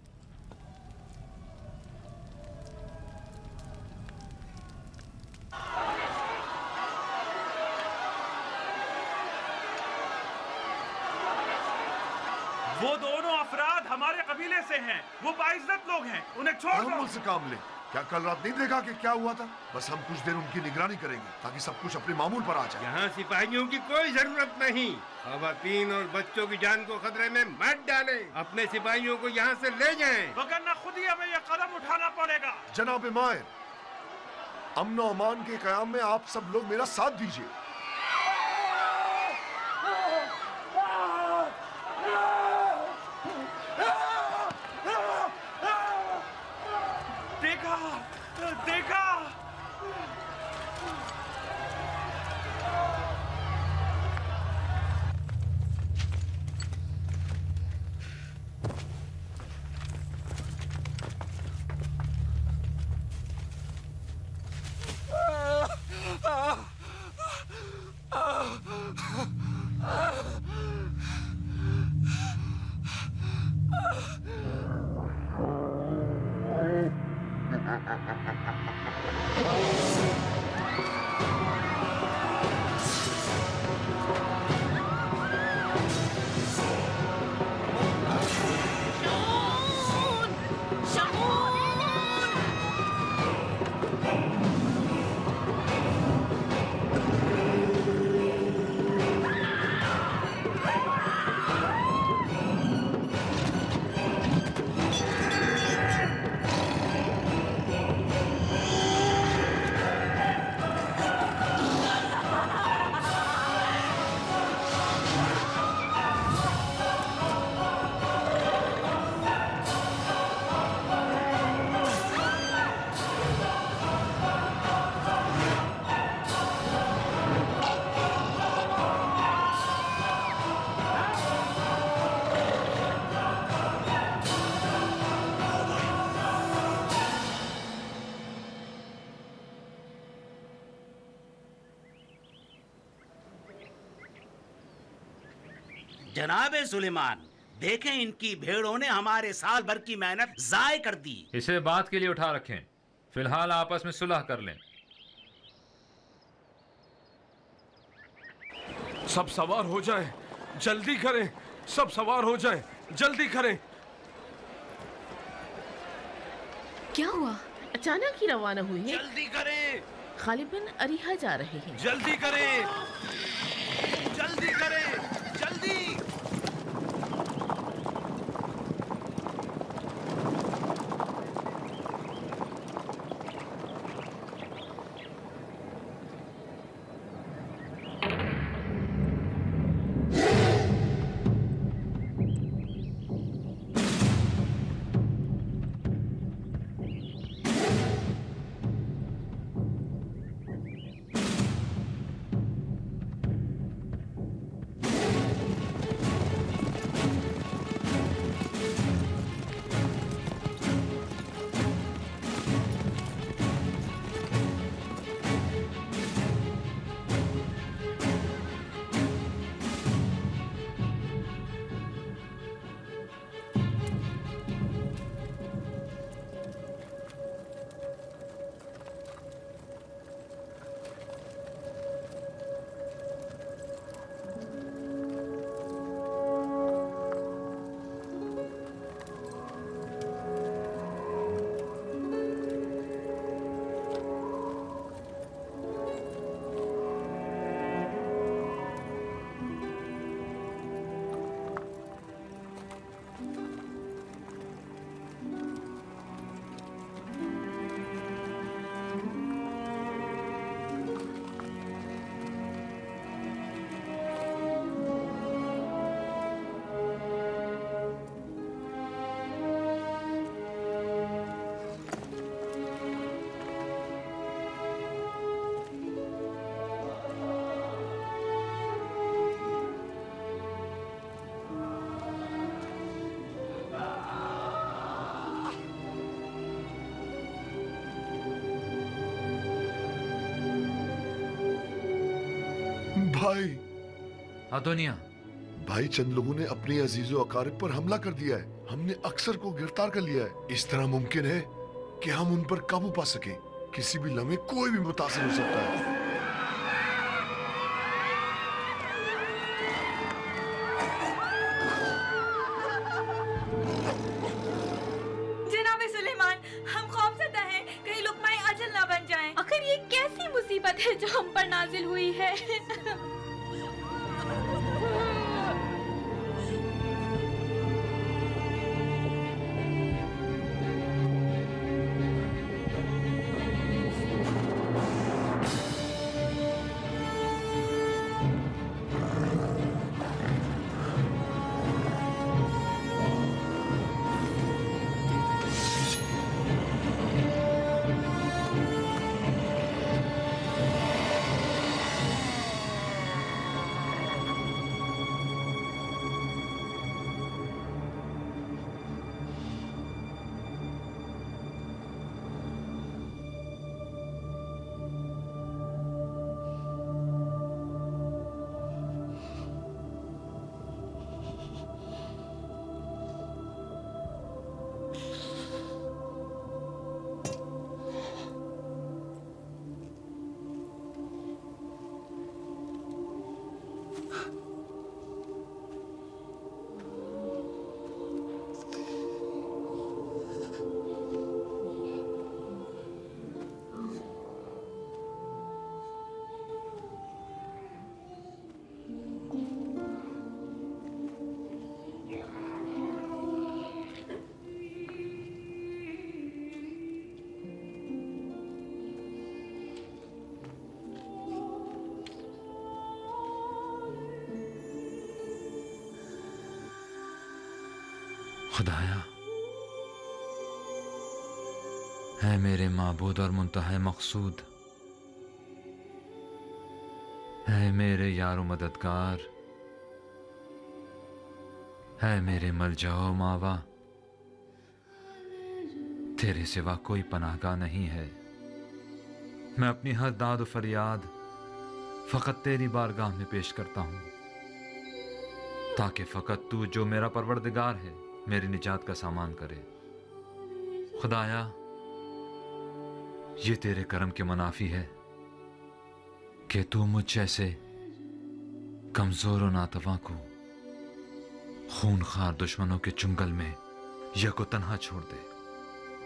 Speaker 16: वो दोनों अफराद हमारे कबीले से हैं। वो बाइज्जत लोग हैं। उन्हें छोड़ दो।
Speaker 18: मुझसे काम ले। क्या कल रात नहीं देखा कि क्या हुआ था? बस हम कुछ देर उनकी निगरानी करेंगे ताकि सब कुछ अपने मामूल पर आ जाए।
Speaker 14: यहाँ सिपाहियों की कोई जरूरत नहीं। खवातीन और बच्चों की जान को खतरे में मत डालें। अपने सिपाहियों को यहाँ से ले जाएं।
Speaker 16: वरना खुद ही हमें यह कदम उठाना पड़ेगा।
Speaker 18: जनाब मायर, अमन और अमान के कयाम में आप सब लोग मेरा साथ दीजिए।
Speaker 16: देखा, देखा।
Speaker 19: जनाबे सुलेमान, देखें इनकी भेड़ों ने हमारे साल भर की मेहनत जाय कर दी।
Speaker 2: इसे बात के लिए उठा रखें। फिलहाल आपस में सुलह कर लें।
Speaker 17: सब सवार हो जाएं, जल्दी करें। सब सवार हो जाएं, जल्दी करें।
Speaker 10: क्या हुआ?
Speaker 21: अचानक ही रवाना हुए हैं।
Speaker 13: जल्दी करें।
Speaker 21: गालिबन अरीहा जा रहे हैं।
Speaker 13: जल्दी करें, जल्दी करें, जल्दी।
Speaker 18: भाई
Speaker 2: अदोनिया,
Speaker 18: भाई चंद लोगों ने अपने अजीजों अकारिब पर हमला कर दिया है। हमने अक्सर को गिरफ्तार कर लिया है। इस तरह मुमकिन है कि हम उन पर काबू पा सके। किसी भी लम्हे कोई भी मुतासिर हो सकता है।
Speaker 4: जनाब सुलेमान, हम खौफजदा हैं, कहीं लुकमाए अजल ना बन जाएं।
Speaker 10: आखिर ये कैसी मुसीबत है जो हम पर नाजिल हुई है?
Speaker 2: खुदाया, है मेरे माबूद और मुंतहा मकसूद, है मेरे यारो मददगार, है मेरे मलजाओ मावा। तेरे सिवा कोई पनाहगाह नहीं है। मैं अपनी हर दाद और फरियाद फकत तेरी बारगाह में पेश करता हूं, ताकि फकत तू जो मेरा परवरदिगार है मेरी निजात का सामान करे। खुदाया, ये तेरे करम के मुनाफी है कि तू मुझ जैसे कमजोर और नातवा को खूनखार दुश्मनों के चुंगल में यको तन्हा छोड़ दे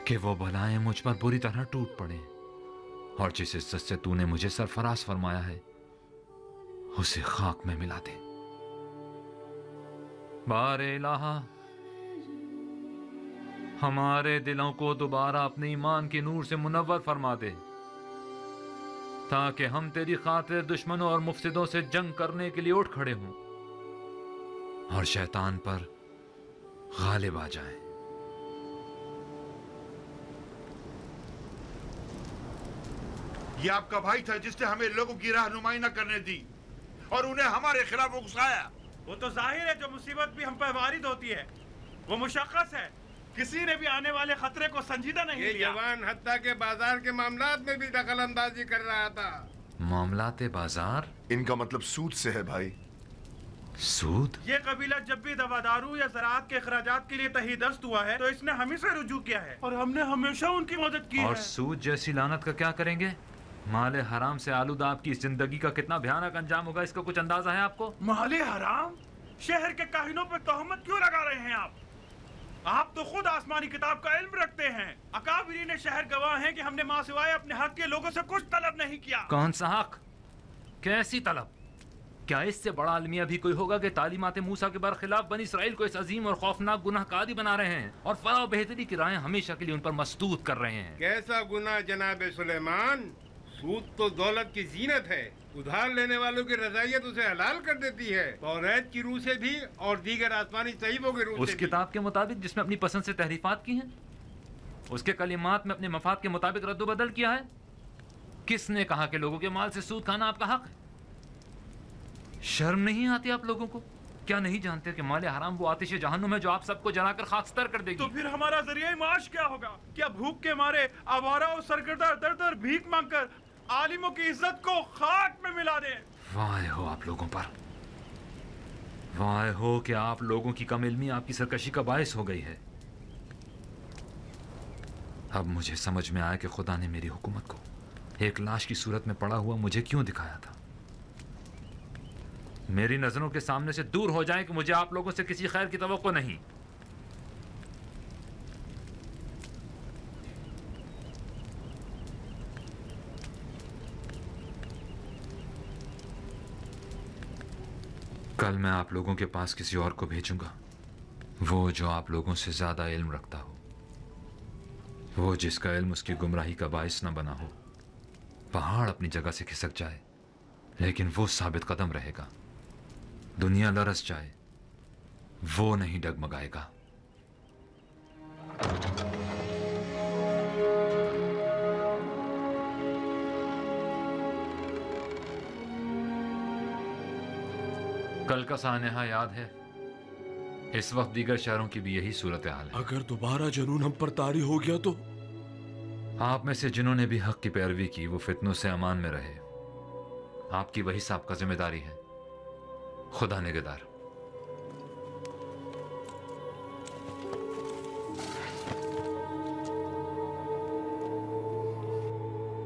Speaker 2: कि वो बलाएं मुझ पर बुरी तरह टूट पड़े, और जिस इज्जत से तूने मुझे सरफराज फरमाया है उसे खाक में मिला दे। बारे इलाहा, हमारे दिलों को दोबारा अपने ईमान के नूर से मुनव्वर फरमा दे, ताकि हम तेरी खातिर दुश्मनों और मुफसिदों से जंग करने के लिए उठ खड़े हों और शैतान पर गालिब आ जाएं।
Speaker 12: ये आपका भाई था जिसने हमें लोगों की रहनुमाई न करने दी और उन्हें हमारे खिलाफ उकसाया।
Speaker 16: वो तो जाहिर है, जो मुसीबत भी हम पर वारिद होती है वो मुशक्कस है। किसी ने भी आने वाले खतरे को संजीदा नहीं लिया।
Speaker 14: ये जवान हत्ता के बाजार के मामलात में भी दखल अंदाजी कर रहा था।
Speaker 2: मामलाते बाजार?
Speaker 18: इनका मतलब सूद से है भाई।
Speaker 2: सूद?
Speaker 16: ये कबीला जब भी दवादारू या ज़राअत के अखराजात के लिए तहीदस्त हुआ है तो इसने हम ही से रुजू किया है और हमने हमेशा उनकी मदद की
Speaker 2: और
Speaker 16: है।
Speaker 2: सूद जैसी लानत का क्या करेंगे? माले हराम से आलूदा आपकी इस जिंदगी का कितना भयानक अंजाम होगा, इसका कुछ अंदाजा है आपको?
Speaker 16: माले हराम? शहर के काहिनों पर तोहमत क्यों लगा रहे हैं आप? आप तो खुद आसमानी किताब का इल्म रखते हैं। अकाबिरीन शहर गवाह हैं कि हमने मां सिवाय अपने हक के लोगों से कुछ तलब नहीं किया।
Speaker 2: कौन सा हक? कैसी तलब? क्या इससे बड़ा अलमिया भी कोई होगा कि तालीमात मूसा के बरखिलाफ बनी इसराइल को इस अजीम और खौफनाक गुनाहगारी बना रहे हैं और फलाह बेहतरी की राहें हमेशा के लिए उन पर मस्तूद कर रहे हैं?
Speaker 14: कैसा गुनाह जनाब सुलेमान? सूद तो दौलत की जीनत है। उधार लेने वालों की रजायत उसे हलाल कर देती है, तौरात की रूह से भी और दीगर आसमानी सहीफों की रूह
Speaker 2: उस
Speaker 14: से भी।
Speaker 2: किताब के मुताबिक जिसमें अपनी पसंद से तहरीफात की हैं, उसके कलिमात में अपने मफाद के मुताबिक रद्द-बदल किया है। किसने कहा कि लोगों के माल से सूद खाना आपका हक है? शर्म नहीं आती आप लोगों को? क्या नहीं जानते कि माले हराम वो आतिश जहन्नुम है जो आप सबको जलाकर खाकस्तर कर देगी?
Speaker 16: तो फिर हमारा जरिया माश क्या होगा? क्या भूख के मारे आवारा और सरगर्दा दर दर भीख मांगकर आलिमों की इज्जत को खाक में मिला दे?
Speaker 2: वाह हो आप लोगों पर, वाह हो कि आप लोगों की कम इल्मी आपकी सरकशी का बायस हो गई है। अब मुझे समझ में आया कि खुदा ने मेरी हुकूमत को एक लाश की सूरत में पड़ा हुआ मुझे क्यों दिखाया था। मेरी नजरों के सामने से दूर हो जाए कि मुझे आप लोगों से किसी खैर की तवक्को नहीं। कल मैं आप लोगों के पास किसी और को भेजूंगा, वो जो आप लोगों से ज्यादा इल्म रखता हो, वो जिसका इल्म उसकी गुमराही का बायस न बना हो। पहाड़ अपनी जगह से खिसक जाए लेकिन वो साबित कदम रहेगा। दुनिया लरस जाए वो नहीं डगमगाएगा। कल का सानेहा याद है? इस वक्त दीगर शहरों की भी यही सूरत हाल है।
Speaker 17: अगर दोबारा जुनून हम पर तारी हो गया तो?
Speaker 2: आप में से जिन्होंने भी हक की पैरवी की वो फितनों से अमान में रहे। आपकी वही साबका जिम्मेदारी है। खुदा निगहदार।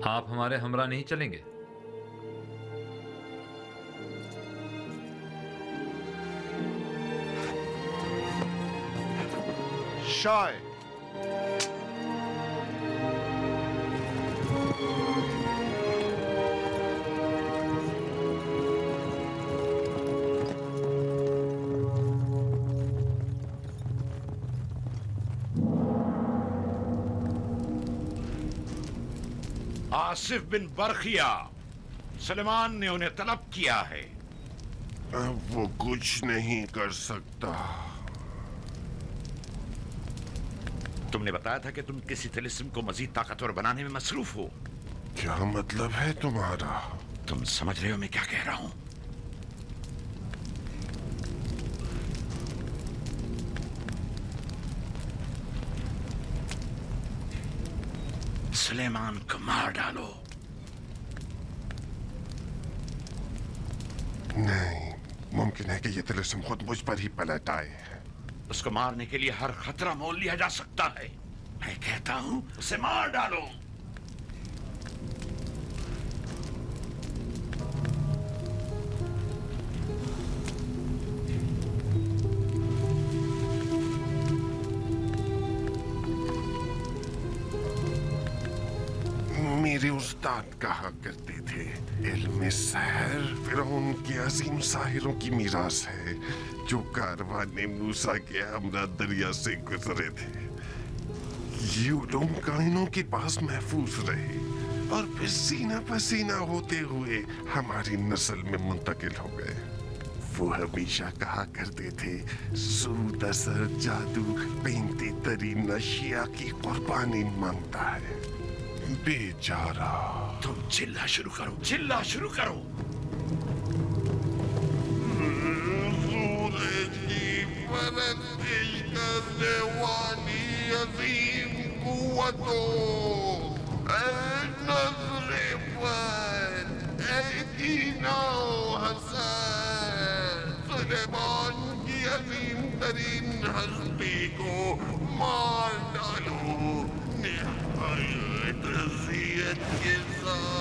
Speaker 2: आप हमारे हमरा नहीं चलेंगे?
Speaker 18: शाय
Speaker 13: आसिफ बिन बरखिया, सुलेमान ने उन्हें तलब किया है।
Speaker 5: अब वो कुछ नहीं कर सकता।
Speaker 13: तुमने बताया था कि तुम किसी तिलिस्म को मजीद ताकतवर बनाने में मसरूफ हो।
Speaker 5: क्या मतलब है तुम्हारा?
Speaker 13: तुम समझ रहे हो मैं क्या कह रहा हूं? सुलेमान को मार डालो।
Speaker 5: नहीं, मुमकिन है कि ये तिलिस्म खुद मुझ पर ही पलट आए।
Speaker 13: उसको मारने के लिए हर खतरा मोल लिया जा सकता है। मैं कहता हूं उसे मार डालो।
Speaker 3: मेरे उस्ताद कहा करते थे, इल्म सहर फिरौन के अजीम साहिरों की मीरास है जो कारवाने मूसा के हमरा दरिया से गुजरे थे। ये उलूम कायनों के पास महफूज रहे और फिर सीना पसीना होते हुए हमारी नस्ल में मुंतकिल हो गए। वो हमेशा कहा करते थे, सूद असर जादू 35 तरीन अशिया की कुर्बानी मांगता है। बेचारा।
Speaker 13: तुम चिल्ला शुरू करो, चिल्ला शुरू करो।
Speaker 3: सूरज की परस्तिश करने वाली अजीम कुव्वतों, नज़रे पर हसन, सुलेमान की अजीम तरीन हस्ती को मार डालो निहायत अज़ियत के साथ।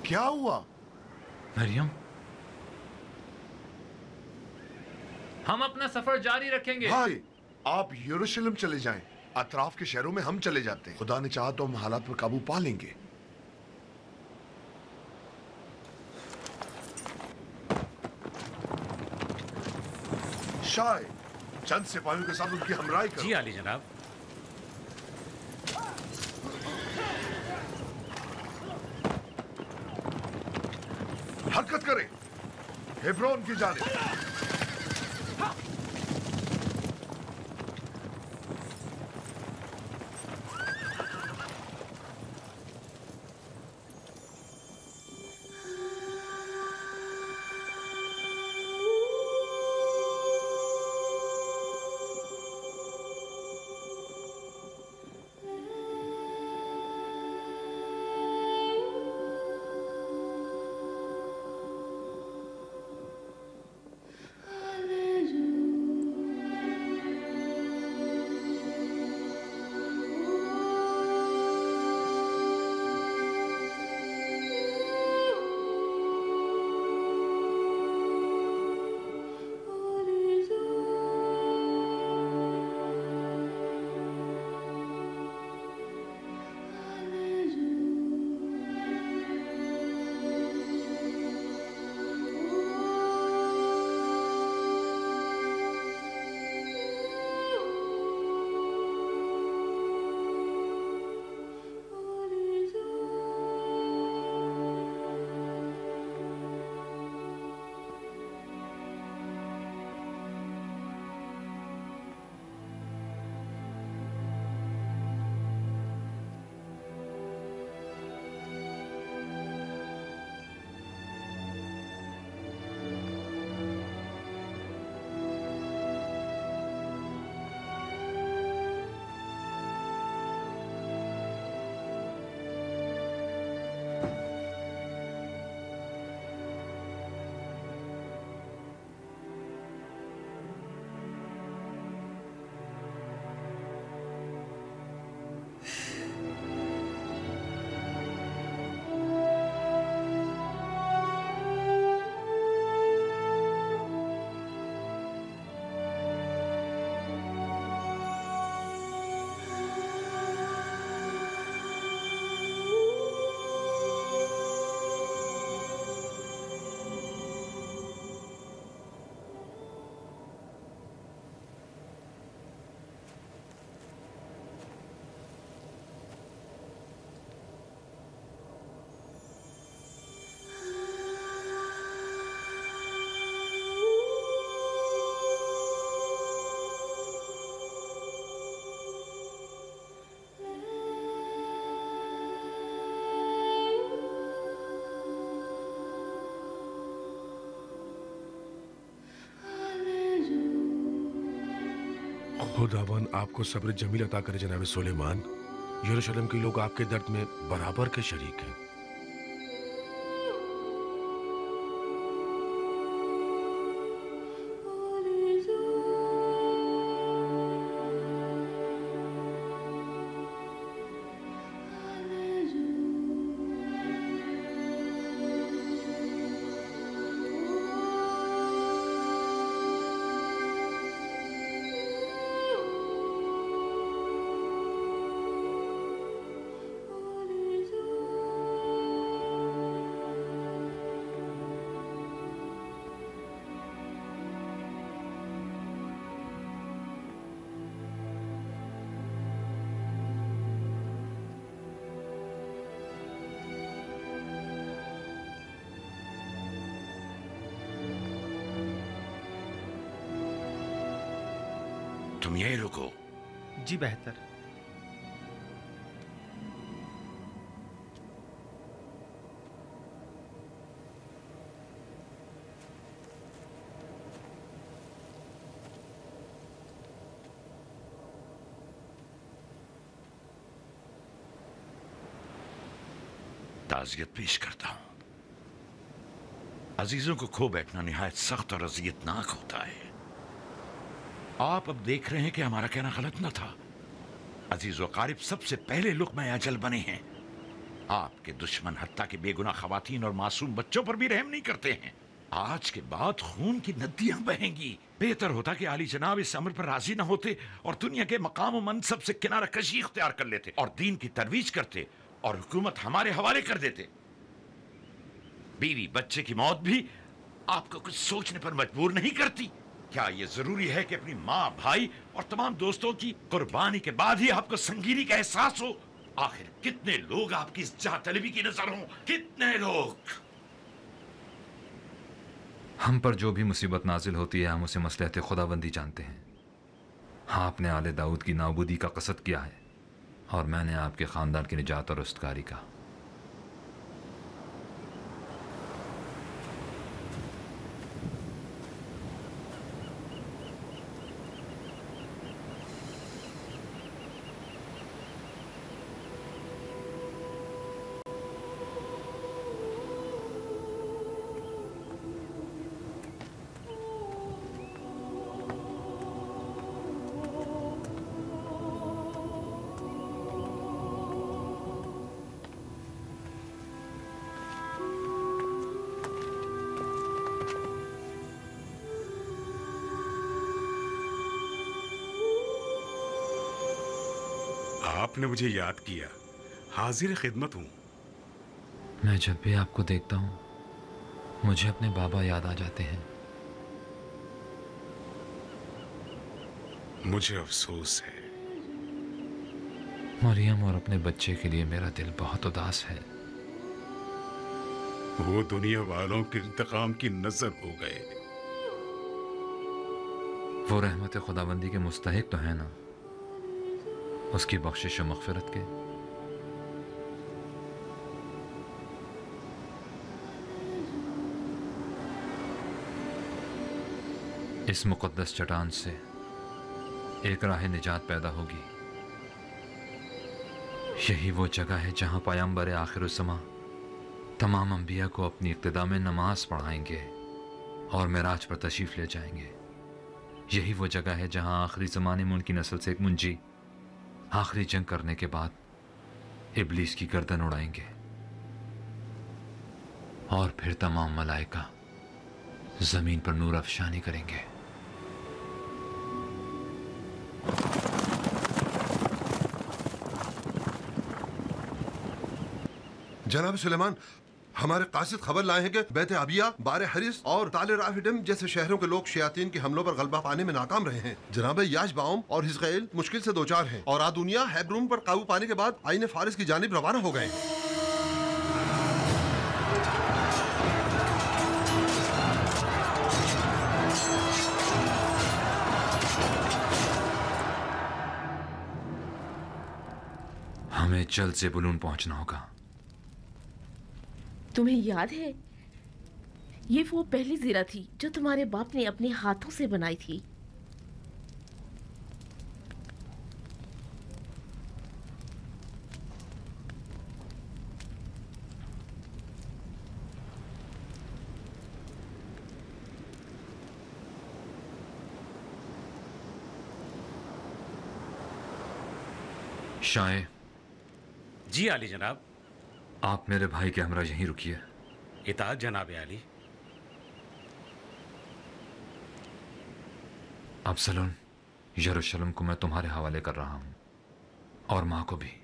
Speaker 18: क्या हुआ?
Speaker 2: मरियम, हम अपना सफर जारी रखेंगे।
Speaker 18: भाई, आप यरूशलेम चले जाएं। अतराफ के शहरों में हम चले जाते हैं। खुदा ने चाहा तो हम हालात पर काबू पा लेंगे। शाय, चंद सिपाहियों के साथ उनकी हमराही करो।
Speaker 19: जी आली जनाब।
Speaker 18: हरकत करें, हेब्रोन की जानिब।
Speaker 3: खुदावन आपको सब्र जमील अता करे जनाब सुलेमान। यरूशलेम के लोग आपके दर्द में बराबर के शरीक हैं।
Speaker 13: तुम यही रुको।
Speaker 8: जी बेहतर।
Speaker 13: ताज़ियत पेश करता हूं। अजीजों को खो बैठना निहायत सख्त और अजियतनाक होता है। आप अब देख रहे हैं कि हमारा कहना गलत न था। अजीज व कारिब सबसे पहले लुक़्मा अजल बने हैं। आपके दुश्मन हत्ता के बेगुनाह खवातीन और मासूम बच्चों पर भी रहम नहीं करते हैं। आज के बाद खून की नदियां बहेंगी। बेहतर होता कि आली जनाब इस अमर पर राजी न होते और दुनिया के मकाम व मनसब से किनारा कशी इख्तियार कर लेते और दीन की तरवीज करते और हुकूमत हमारे हवाले कर देते। बीवी बच्चे की मौत भी आपको कुछ सोचने पर मजबूर नहीं करती? क्या ये जरूरी है कि अपनी माँ, भाई और तमाम दोस्तों की कुर्बानी के बाद ही आपको संगीनी का एहसास हो? आखिर कितने लोग आपकी इस जाह तलबी की नजर हों? कितने लोग?
Speaker 2: हम पर जो भी मुसीबत नाजिल होती है हम उसे मसलहत खुदाबंदी जानते हैं। आपने आले दाऊद की नाबूदी का कसद किया है और मैंने आपके खानदान की निजात और उस्तकारी का।
Speaker 15: आपने मुझे याद किया। हाजिर खिदमत हूं।
Speaker 2: मैं जब भी आपको देखता हूं मुझे अपने बाबा याद आ जाते हैं।
Speaker 15: मुझे अफसोस है।
Speaker 2: मरियम और अपने बच्चे के लिए मेरा दिल बहुत उदास है।
Speaker 15: वो दुनिया वालों के इंतकाम की नजर हो गए।
Speaker 2: वो रहमत खुदाबंदी के मुस्तहिक तो है ना, उसकी बख्शिश और मग़फ़िरत के। इस मुक़द्दस चट्टान से एक राह निजात पैदा होगी। यही वो जगह है जहां पैगंबर आखिरुज़्ज़मा तमाम अंबिया को अपनी इक्तिदा में नमाज पढ़ाएंगे और मेराज पर तशरीफ़ ले जाएंगे। यही वो जगह है जहां आखिरी ज़माने में उनकी नस्ल से एक मुंजी आखिरी जंग करने के बाद इब्लीस की गर्दन उड़ाएंगे और फिर तमाम मलाइका जमीन पर नूर अफशानी करेंगे।
Speaker 18: जनाब सुलेमान, हमारे कासिद खबर लाए हैं कि बैत अबिया, बारे हरिस और ताले राफिडम जैसे शहरों के लोग शयातीन के हमलों पर गलबा पाने में नाकाम रहे हैं। जनाब याशबाउम और हिजकैल मुश्किल से दो चार हैं और आदुनिया हेब्रून पर काबू पाने के बाद आईने फारिस की जानिब रवाना हो गए।
Speaker 2: हमें जल्द से बुलून पहुंचना होगा।
Speaker 21: तुम्हें याद है, ये वो पहली ज़ीरा थी जो तुम्हारे बाप ने अपने हाथों से बनाई थी।
Speaker 2: शाये।
Speaker 19: जी आली जनाब।
Speaker 2: आप मेरे भाई के हमरा यहीं रुकिए।
Speaker 19: इताअत जनाब आली।
Speaker 2: अब्सलोन, यरूशलेम को मैं तुम्हारे हवाले कर रहा हूं और मां को भी।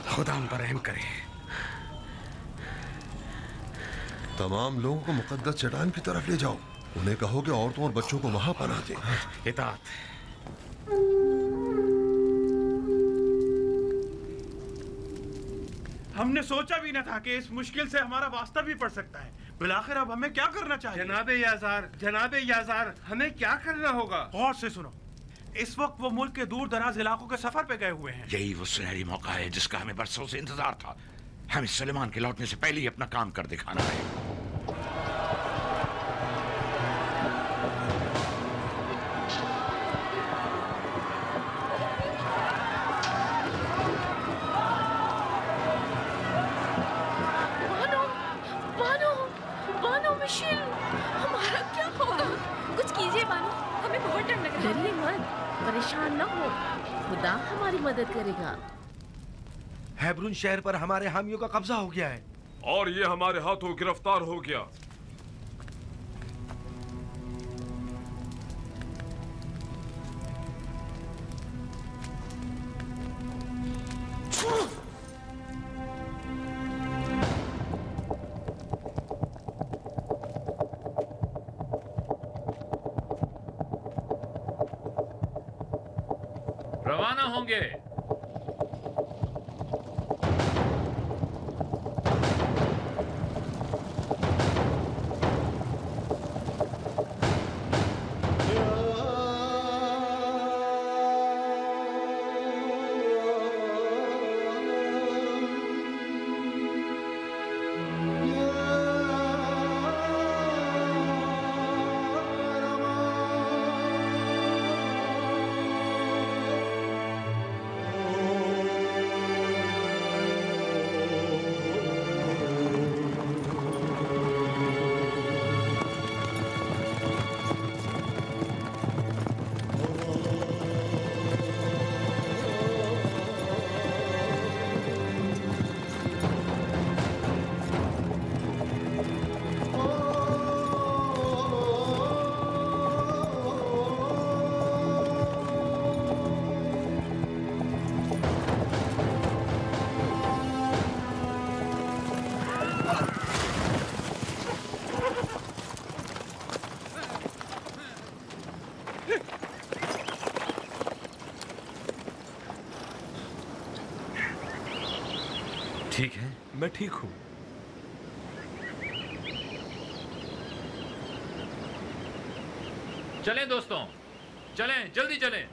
Speaker 19: खुदा हम पर रहम करे।
Speaker 18: तमाम लोगों को मुकद्दस चट्टान की तरफ ले जाओ। उन्हें कहो कि औरतों और बच्चों को वहां पनाह दें।
Speaker 19: इताअत।
Speaker 16: हमने सोचा भी न था कि इस मुश्किल से हमारा वास्ता भी पड़ सकता है। बिलाखिर अब हमें क्या करना चाहिए?
Speaker 14: जनाबे याजार, हमें क्या करना होगा?
Speaker 16: गौर से सुनो। इस वक्त वो मुल्क के दूर दराज इलाकों के सफर पे गए हुए हैं।
Speaker 13: यही वो सुनहरी मौका है जिसका हमें बरसों से इंतजार था। हमें सुलेमान के लौटने से पहले ही अपना काम कर दिखाना है।
Speaker 21: बानो, बानो, बानो मिशेल, हमारा क्या होगा?
Speaker 10: कुछ कीजिए बानो, हमें बहुत डर लग रहा है।
Speaker 21: डरिए मत, परेशान न हो, खुदा हमारी मदद करेगा।
Speaker 9: हेब्रून शहर पर हमारे हामियों का कब्जा हो गया है
Speaker 17: और ये हमारे हाथों गिरफ्तार हो गया।
Speaker 2: रवाना होंगे। ठीक है?
Speaker 17: मैं ठीक हूं।
Speaker 2: चलें दोस्तों, चलें, जल्दी चलें।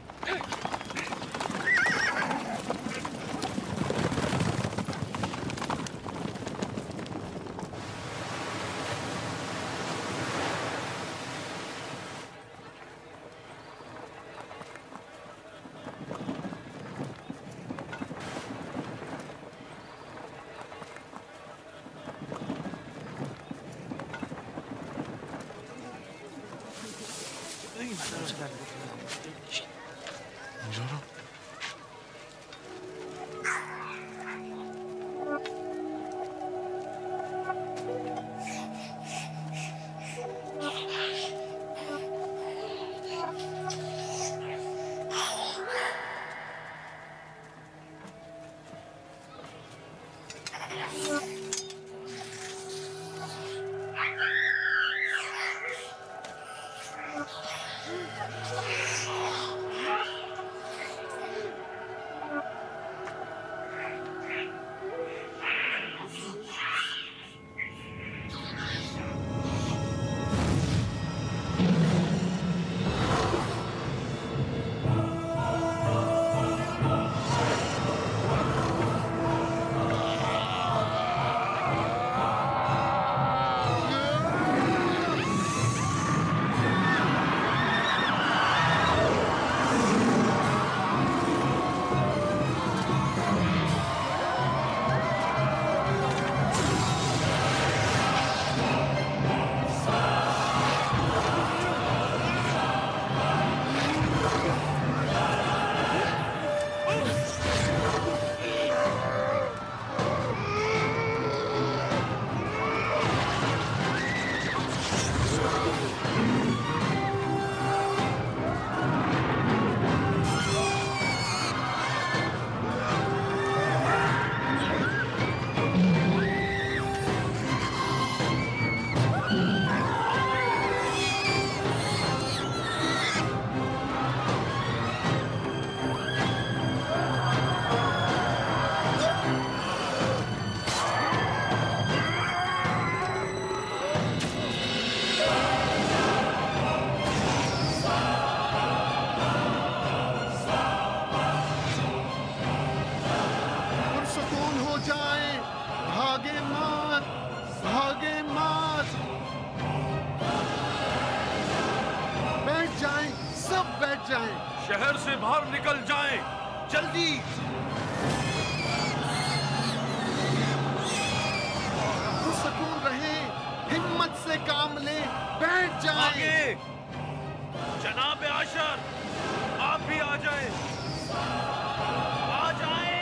Speaker 11: सुकून हो जाए, भागे मत, भागे मत। बैठ जाएं, सब बैठ जाएं।
Speaker 16: शहर से बाहर निकल जाएं, जल्दी।
Speaker 11: सुकून रहे, हिम्मत से काम लें, बैठ जाएं।
Speaker 16: आगे जनाब आशर, आप भी आ जाएं, आ जाएं।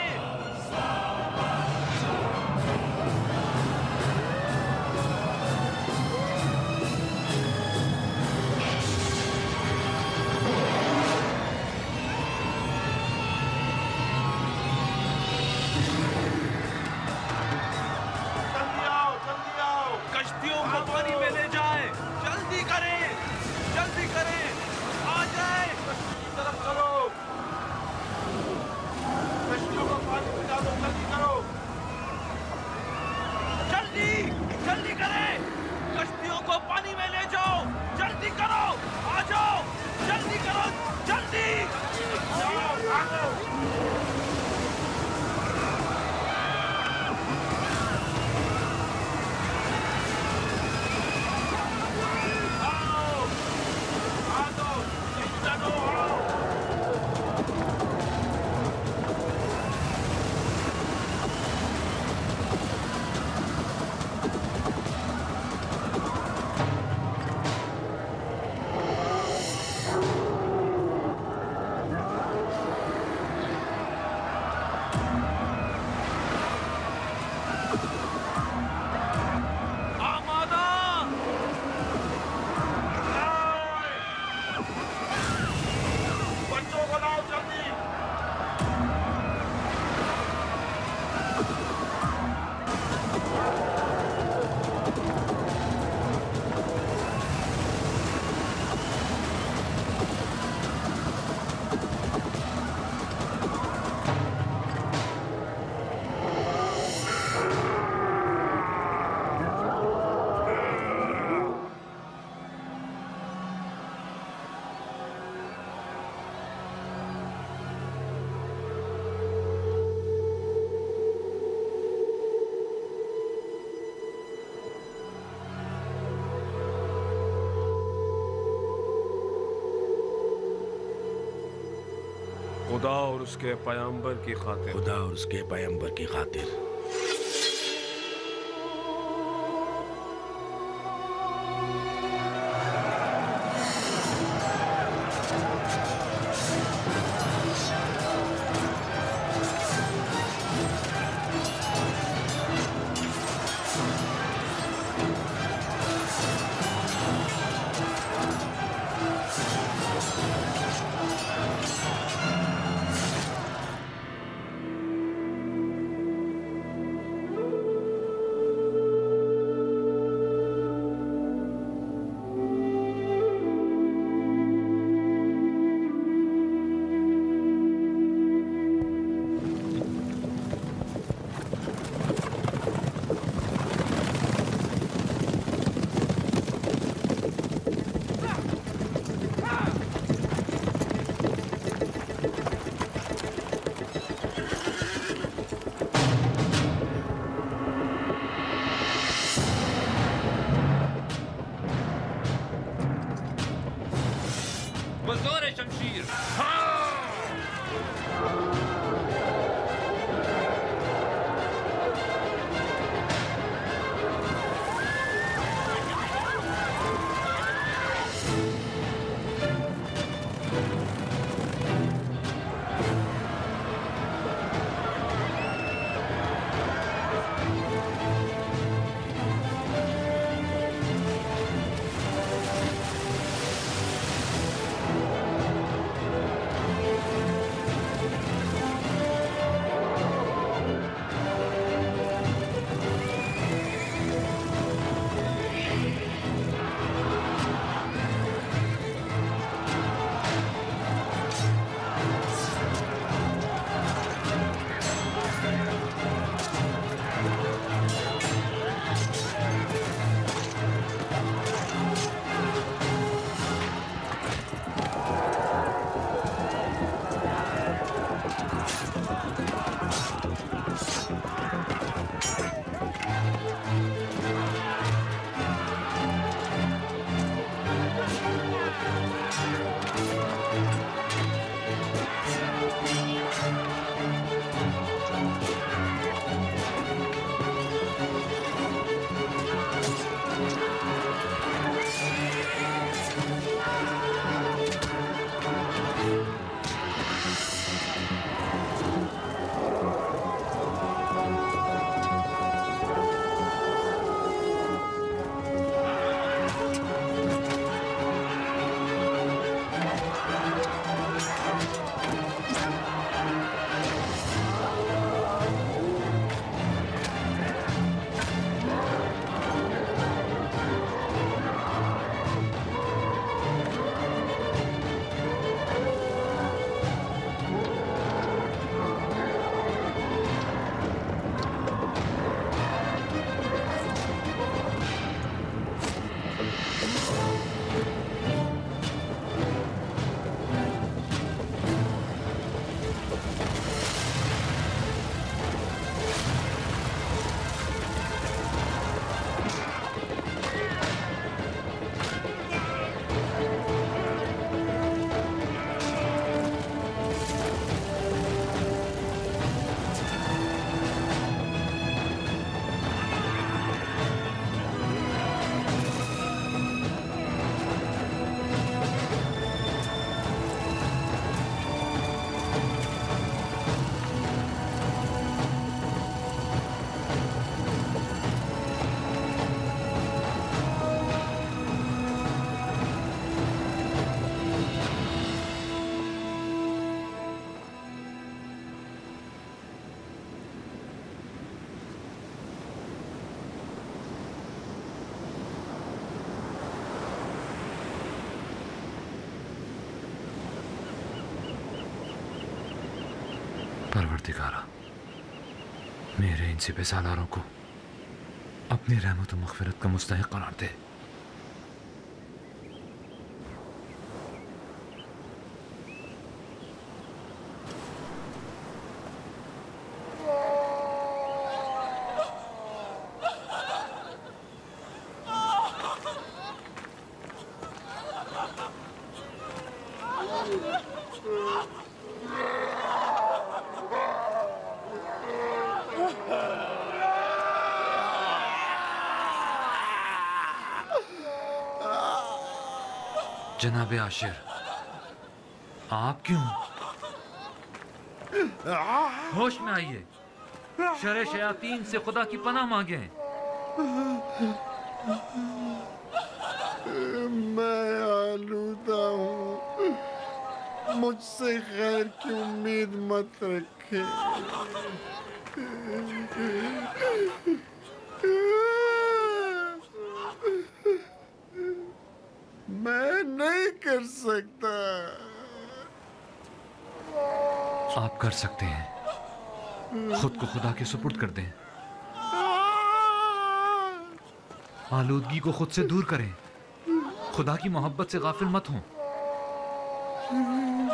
Speaker 16: कश्तियों को पानी में ले जाएं, जल्दी करें, जल्दी करें, आ जाएं, तरफ चलो, कश्तियों को पानी में डालो, जल्दी करो, जल्दी, जल्दी करें, कश्तियों को पानी में ले जाओ, जल्दी करो, आ जाओ, जल्दी करो, जल्दी, जाओ, भागो। खुदा और उसके पैगंबर की खातिर,
Speaker 9: खुदा और उसके पैगंबर की खातिर।
Speaker 2: परवरदिगारा, मेरे इन सिपह सालारों को अपनी रहमत और मग़फ़िरत का मुस्तहिक़ करार दे। जनाब आशिर, आप क्यों? होश में आइए, शर शयातीन से खुदा की पनाह मांगे।
Speaker 5: मैं आलूदा हूँ, मुझसे खैर की उम्मीद मत रखे। मैं नहीं कर सकता।
Speaker 2: आप कर सकते हैं, खुद को खुदा के सुपुर्द कर दें, आलूदगी को खुद से दूर करें, खुदा की मोहब्बत से गाफिल मत हों।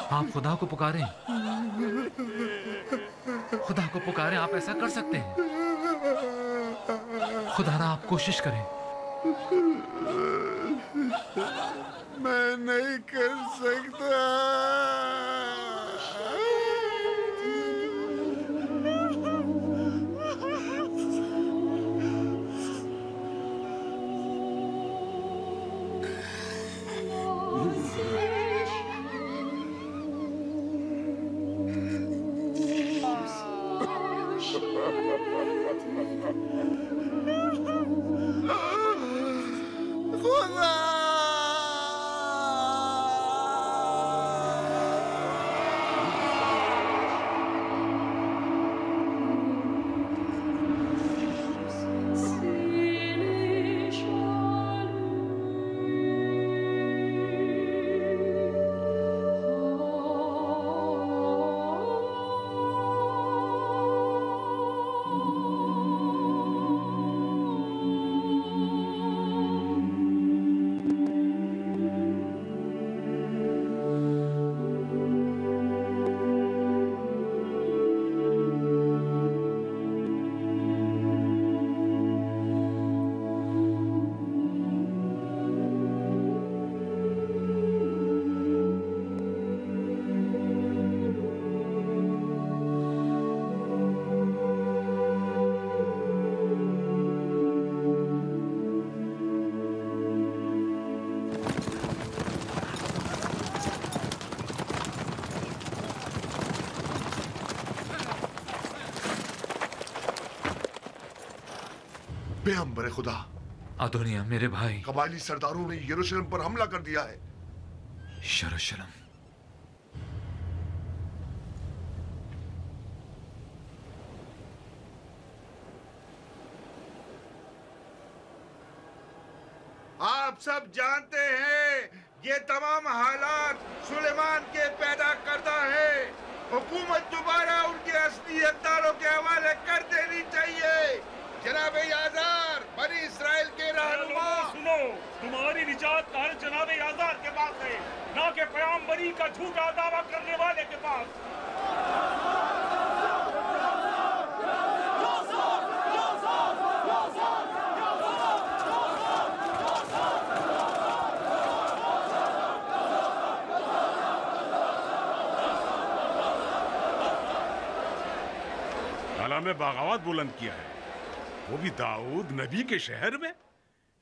Speaker 2: आप खुदा को पुकारें, खुदा को पुकारें, आप ऐसा कर सकते हैं। खुदा ना आप कोशिश करें।
Speaker 5: मैं नहीं कर सकता। बेअंबर खुदा,
Speaker 2: अदोनिया मेरे भाई,
Speaker 5: कबायली सरदारों ने यरूशलेम पर हमला कर दिया है।
Speaker 2: शर्म।
Speaker 12: आप सब जानते हैं ये तमाम हालात सुलेमान के पैदा करता है। हुकूमत दोबारा उनके असली हकदारों के हवाले कर देनी चाहिए। जनाब याजार, बनी इस्राएल के रहनुमा,
Speaker 15: सुनो, तुम्हारी निजात जनाब याजार के पास है, ना कि पैगंबरी का झूठा दावा करने वाले के पास। में बगावत बुलंद किया है, वो भी दाऊद नबी के शहर में,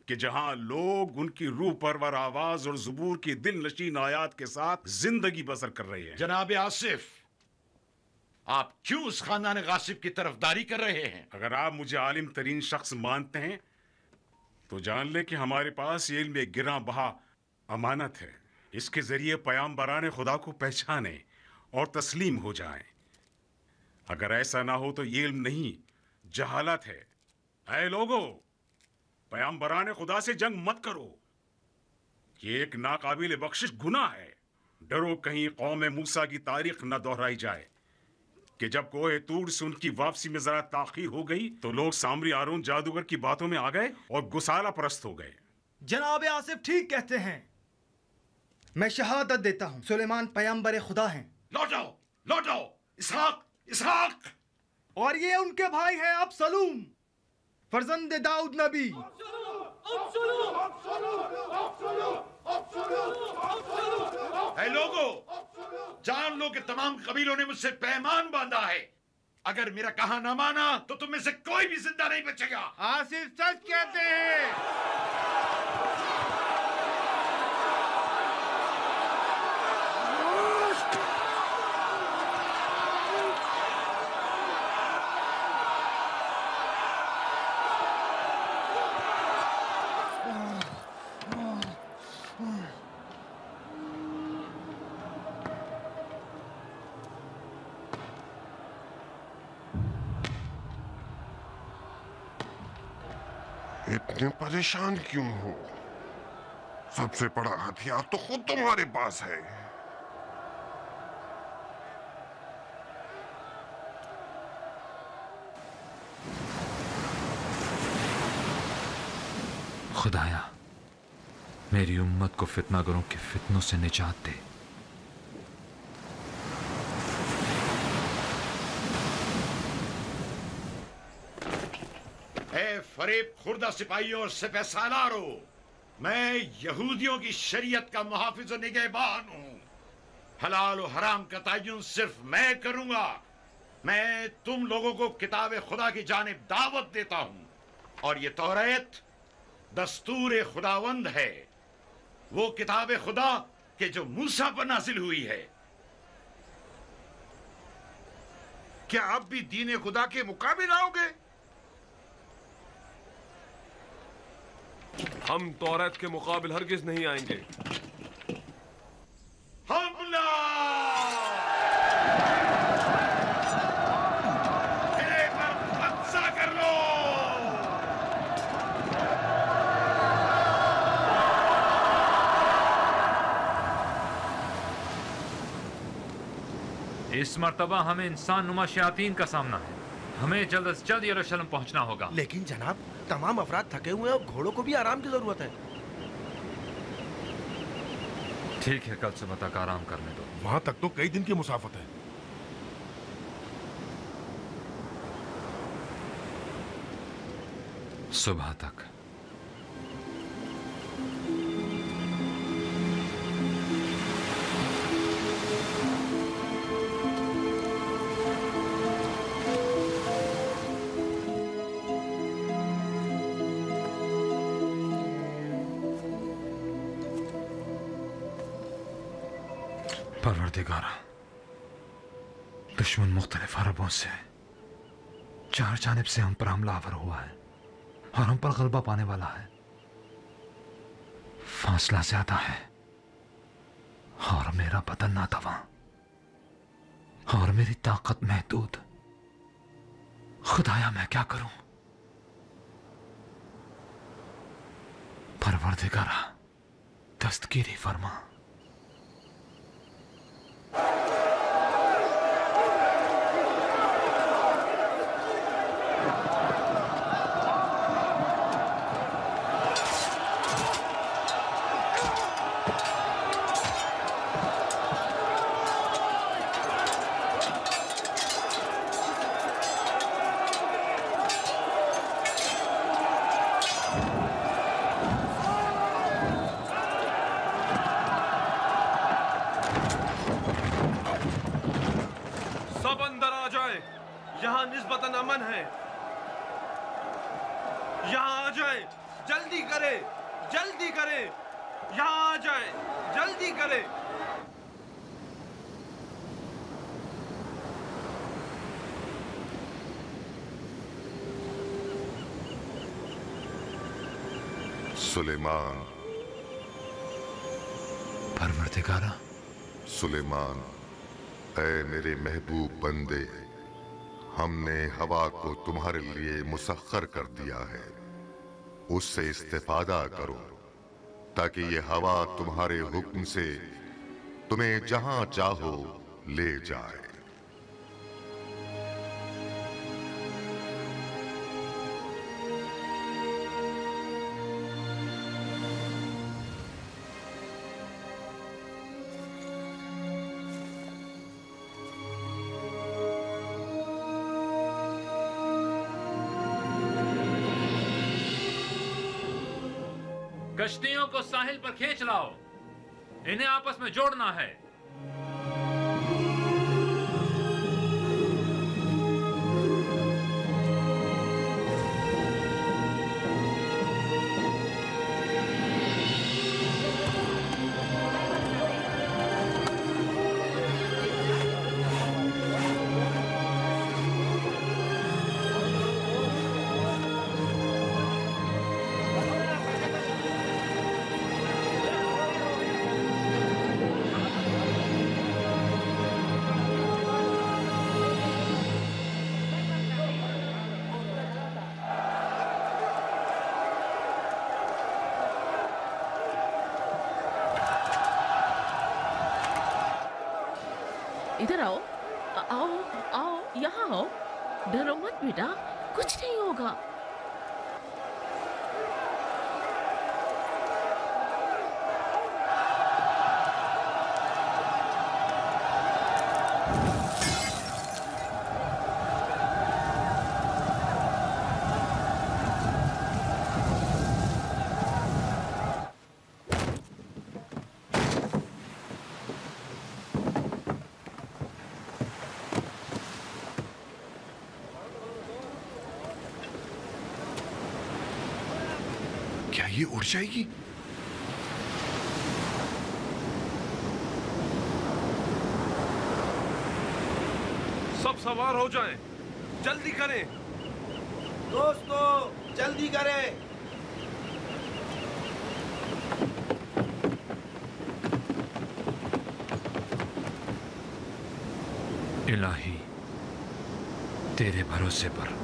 Speaker 15: कि जहां लोग उनकी रूह परवर आवाज और ज़ुबूर की दिल नशीन आयात के साथ जिंदगी बसर कर रहे हैं।
Speaker 13: जनाब आसिफ, आप क्यों उस खानदान गासिब की तरफदारी कर रहे हैं?
Speaker 15: अगर आप मुझे आलिम तरीन शख्स मानते हैं तो जान ले कि हमारे पास ये इल्म गिरा बहा अमानत है। इसके जरिए पैगंबरान खुदा को पहचाने और तस्लीम हो जाएं। अगर ऐसा ना हो तो ये इल्म नहीं, जहालत है। ऐ लोगो, पैगंबरान खुदा से जंग मत करो, ये एक नाकाबिल बख्शिश गुनाह है। डरो कहीं कौम मूसा की तारीख न दोहराई जाए। कि जब कोहे तूर से उनकी वापसी में जरा ताखीर हो गई तो लोग सामरी आरून जादूगर की बातों में आ गए और गुसाला परस्त हो गए।
Speaker 8: जनाब आसिफ ठीक कहते हैं। मैं शहादत देता हूँ सुलेमान पैगंबर खुदा हैं।
Speaker 13: लौटाओ लौटाओ इसहाक इसहाक।
Speaker 8: और ये उनके भाई हैं अबसलूम फर्जंद दाऊद नबी।
Speaker 13: ऐ लोगों, जान लो कि तमाम कबीलों ने मुझसे पैमान बांधा है। अगर मेरा कहा ना माना तो तुम में से कोई भी जिंदा नहीं बचेगा।
Speaker 14: आसिफ सच कहते हैं।
Speaker 3: इतने परेशान क्यों हो? सबसे बड़ा हथियार तो खुद तुम्हारे पास है।
Speaker 2: खुदाया मेरी उम्मत को फितनागरों के फितनों से निजात दे।
Speaker 13: फरीब खुर्दा सिपाहियों और सिपह सालारो, मैं यहूदियों की शरीयत का मुहाफिज और निगहबान हूं। हलाल और हराम का तयन सिर्फ मैं करूंगा। मैं तुम लोगों को किताब खुदा की जानिब दावत देता हूं और ये तौरात दस्तूर खुदावंद है, वो किताब खुदा के जो मूसा पर नाजिल हुई है।
Speaker 12: क्या आप भी दीन खुदा के मुकाबिल आओगे?
Speaker 17: हम तौरात के मुकाबिल हरगिज नहीं आएंगे।
Speaker 13: हमला! किले पर कब्जा कर लो!
Speaker 2: इस मर्तबा हमें इंसान नुमा शयातीन का सामना है। हमें जल्द से जल्द यरूशलेम पहुंचना होगा।
Speaker 9: लेकिन जनाब, तमाम अफराद थके हुए हैं और घोड़ों को भी आराम की जरूरत है।
Speaker 2: ठीक है, कल सुबह तक आराम करने दो।
Speaker 7: वहां तक तो कई दिन की मुसाफत है।
Speaker 2: सुबह तक। परवरदिगारा, दुश्मन मुख्तलिफ अरबों से चार जानिब से हम पर हमलावर हुआ है और हम पर गलबा पाने वाला है। फासला ज्यादा है और मेरा बदन नातवा और मेरी ताकत महदूद। खुदाया मैं क्या करूं? परवरदिगारा दस्तगीरी फरमा।
Speaker 17: यहाँ निस्बतन अमन है। यहाँ आ जाए, जल्दी करे, जल्दी करे। यहाँ आ जाए, जल्दी करे।
Speaker 1: सुलेमान।
Speaker 2: परवरदिगारा।
Speaker 1: सुलेमान, ऐ मेरे महबूब बंदे, हमने हवा को तुम्हारे लिए मुसख्खर कर दिया है। उससे इस्तेफादा करो ताकि ये हवा तुम्हारे हुक्म से तुम्हें जहां चाहो ले जाए।
Speaker 2: कश्तियों को साहिल पर खींच लाओ, इन्हें आपस में जोड़ना है।
Speaker 21: इधर आओ, आओ आओ, यहाँ आओ। डरो मत बेटा, कुछ नहीं होगा।
Speaker 18: क्या ये उड़ जाएगी?
Speaker 17: सब सवार हो जाएं, जल्दी करें।
Speaker 9: दोस्तों जल्दी करें।
Speaker 2: इलाही, तेरे भरोसे पर।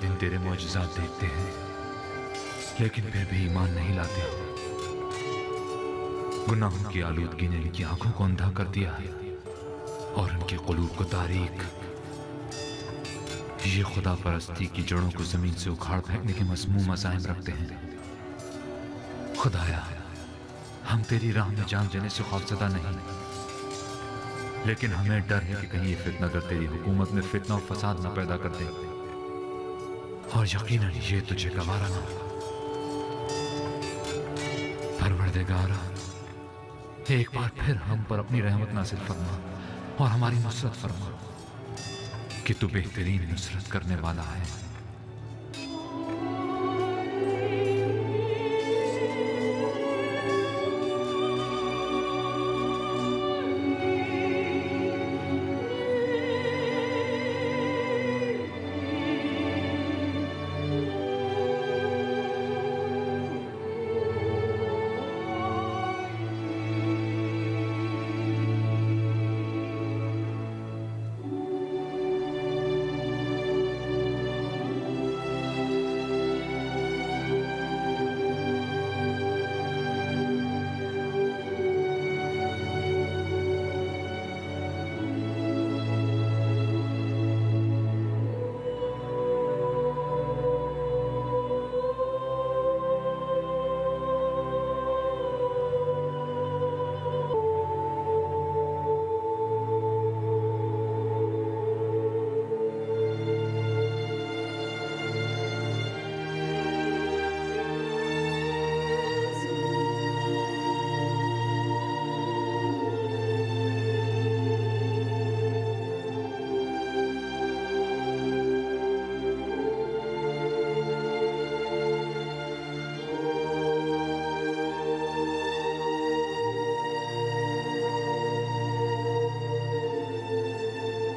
Speaker 2: दिन तेरे मौजज़ात देखते हैं, लेकिन फिर भी ईमान नहीं लाते। गुनाहों की आलूदगी ने इनकी आंखों को अंधा कर दिया है और इनके क़ुलूब को तारीक। ये खुदा परस्ती की जड़ों को जमीन से उखाड़ फेंकने के मज़मूम अज़ाइम रखते हैं। खुदाया, हम तेरी राह में जान देने से खौफज़दा नहीं, लेकिन हमें डर है कि कहीं ये फितनागर तेरी हुकूमत में फितना और फसाद न पैदा कर दे, और यकीनन ये तुझे गवारा ना होगा। परवरदिगारा, एक बार फिर हम पर अपनी रहमत नाज़िल फरमा और हमारी नुसरत फरमा, कि तू बेहतरीन नुसरत करने वाला है।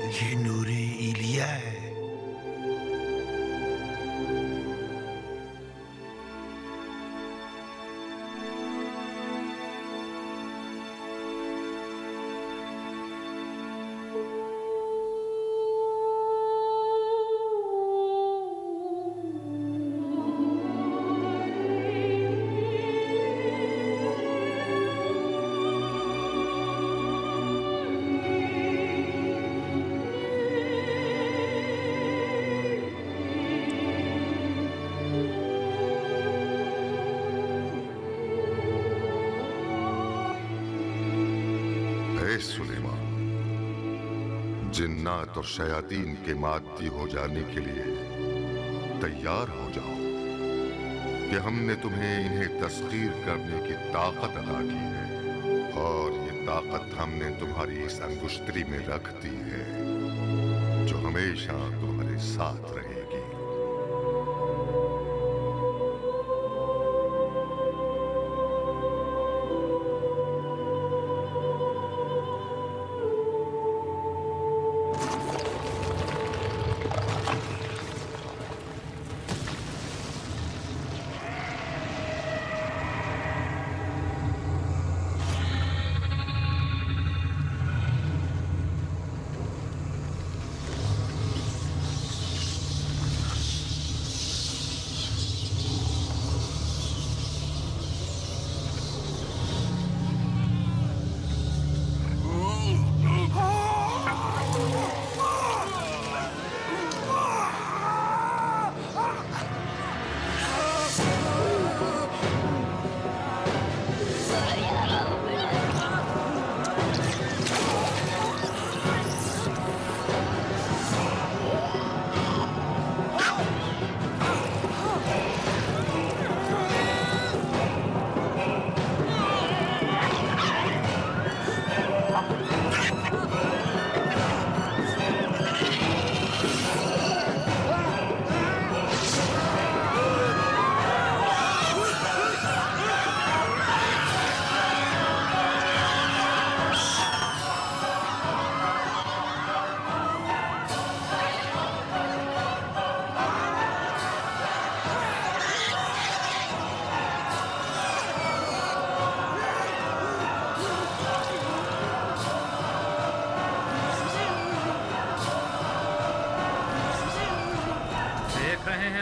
Speaker 9: ये नूरे इलिया है।
Speaker 1: सुलेमान, जिन्नात और शयातीन के मादी हो जाने के लिए तैयार हो जाओ, कि हमने तुम्हें इन्हें तस्खीर करने की ताकत अदा की है, और ये ताकत हमने तुम्हारी इस अंगुश्तरी में रख दी है, जो हमेशा तुम्हारे साथ रहेगी।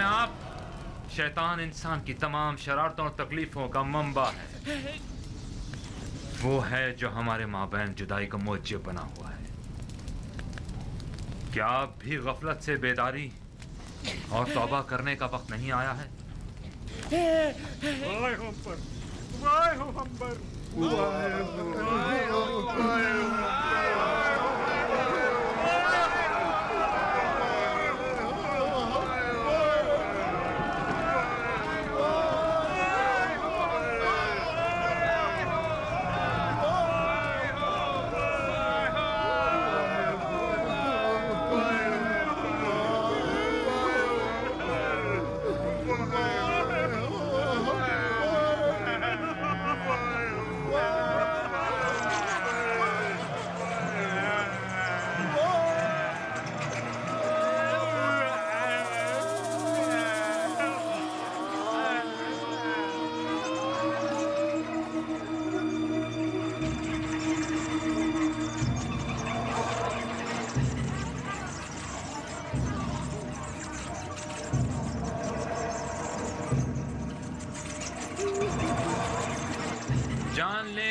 Speaker 2: आप शैतान इंसान की तमाम शरारतों और तकलीफों का मंबा है। वो है जो हमारे माबैन जुदाई का मौजब बना हुआ है। क्या आप भी गफलत से बेदारी और तौबा करने का वक्त नहीं आया है?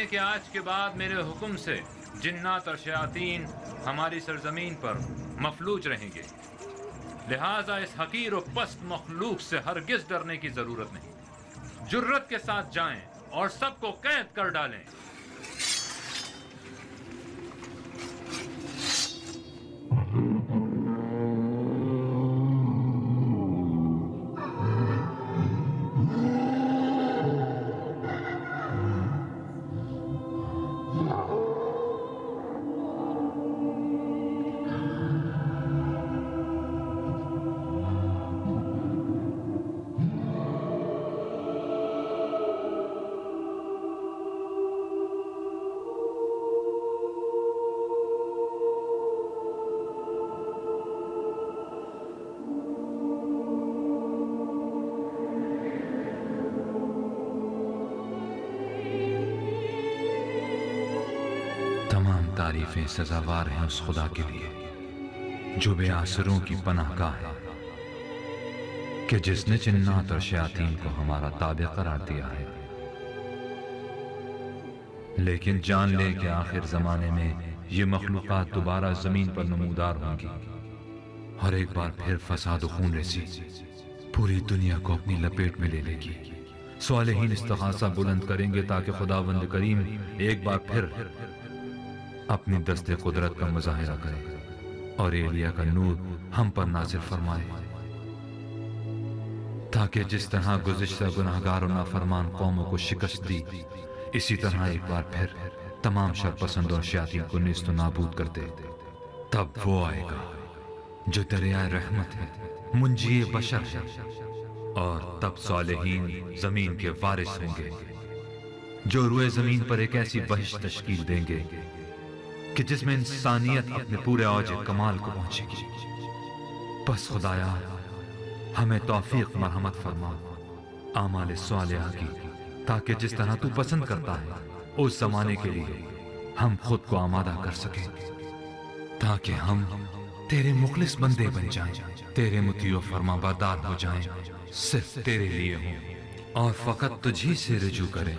Speaker 2: कि आज के बाद मेरे हुक्म से जिन्नात और शयातीन हमारी सरजमीन पर मफलूज रहेंगे। लिहाजा इस हकीर और पस्त मखलूक से हरगिज डरने की जरूरत नहीं। जुर्रत के साथ जाएं और सबको कैद कर डालें। तारीफें सजावार हैं उस खुदा के लिए जो बेआसरों की पनाहगाह है, कि जिसने जिन्नात और शयातीन को हमारा ताबे करार दिया है। लेकिन जान ले कि आखिर जमाने में ये मखलूकात दोबारा जमीन पर नमूदार होंगी और एक बार फिर फसाद खून रेसी पूरी दुनिया को अपनी लपेट में ले लेगी। सालेहीन इस्तिग़ासा बुलंद करेंगे ताकि खुदावंद करीम एक बार फिर अपनी दस्ते कुदरत का मुजाहिरा करे और एलिया का नूर हम पर नाज़िल फरमाए, ताकि जिस तरह गुज़िश्ता गुनाहगार और नाफरमान कौमों को शिकस्त दी, इसी तरह एक बार फिर तमाम शरपसंद और शयातीन को निस्त नाबूद कर दे। तब वो आएगा जो दरियाए रहमत है, मुंजिए बशर है, और तब सालेहीन जमीन के वारिस होंगे जो रुए जमीन पर एक ऐसी बहिश्त तश्कील देंगे कि जिसमें इंसानियत अपने पूरे औजे कमाल को पहुंचेगी। बस खुदाया हमें तौफीक मरहमत फरमा आमाल सालिहा की, ताकि जिस तरह तू पसंद करता है उस जमाने के लिए हम खुद को आमादा कर सकें, ताकि हम तेरे मुखलिस बंदे बन जाएं, तेरे मुतीओ फरमाबरदार हो जाएं, सिर्फ तेरे लिए हों और फकत तुझी से रुजू करें।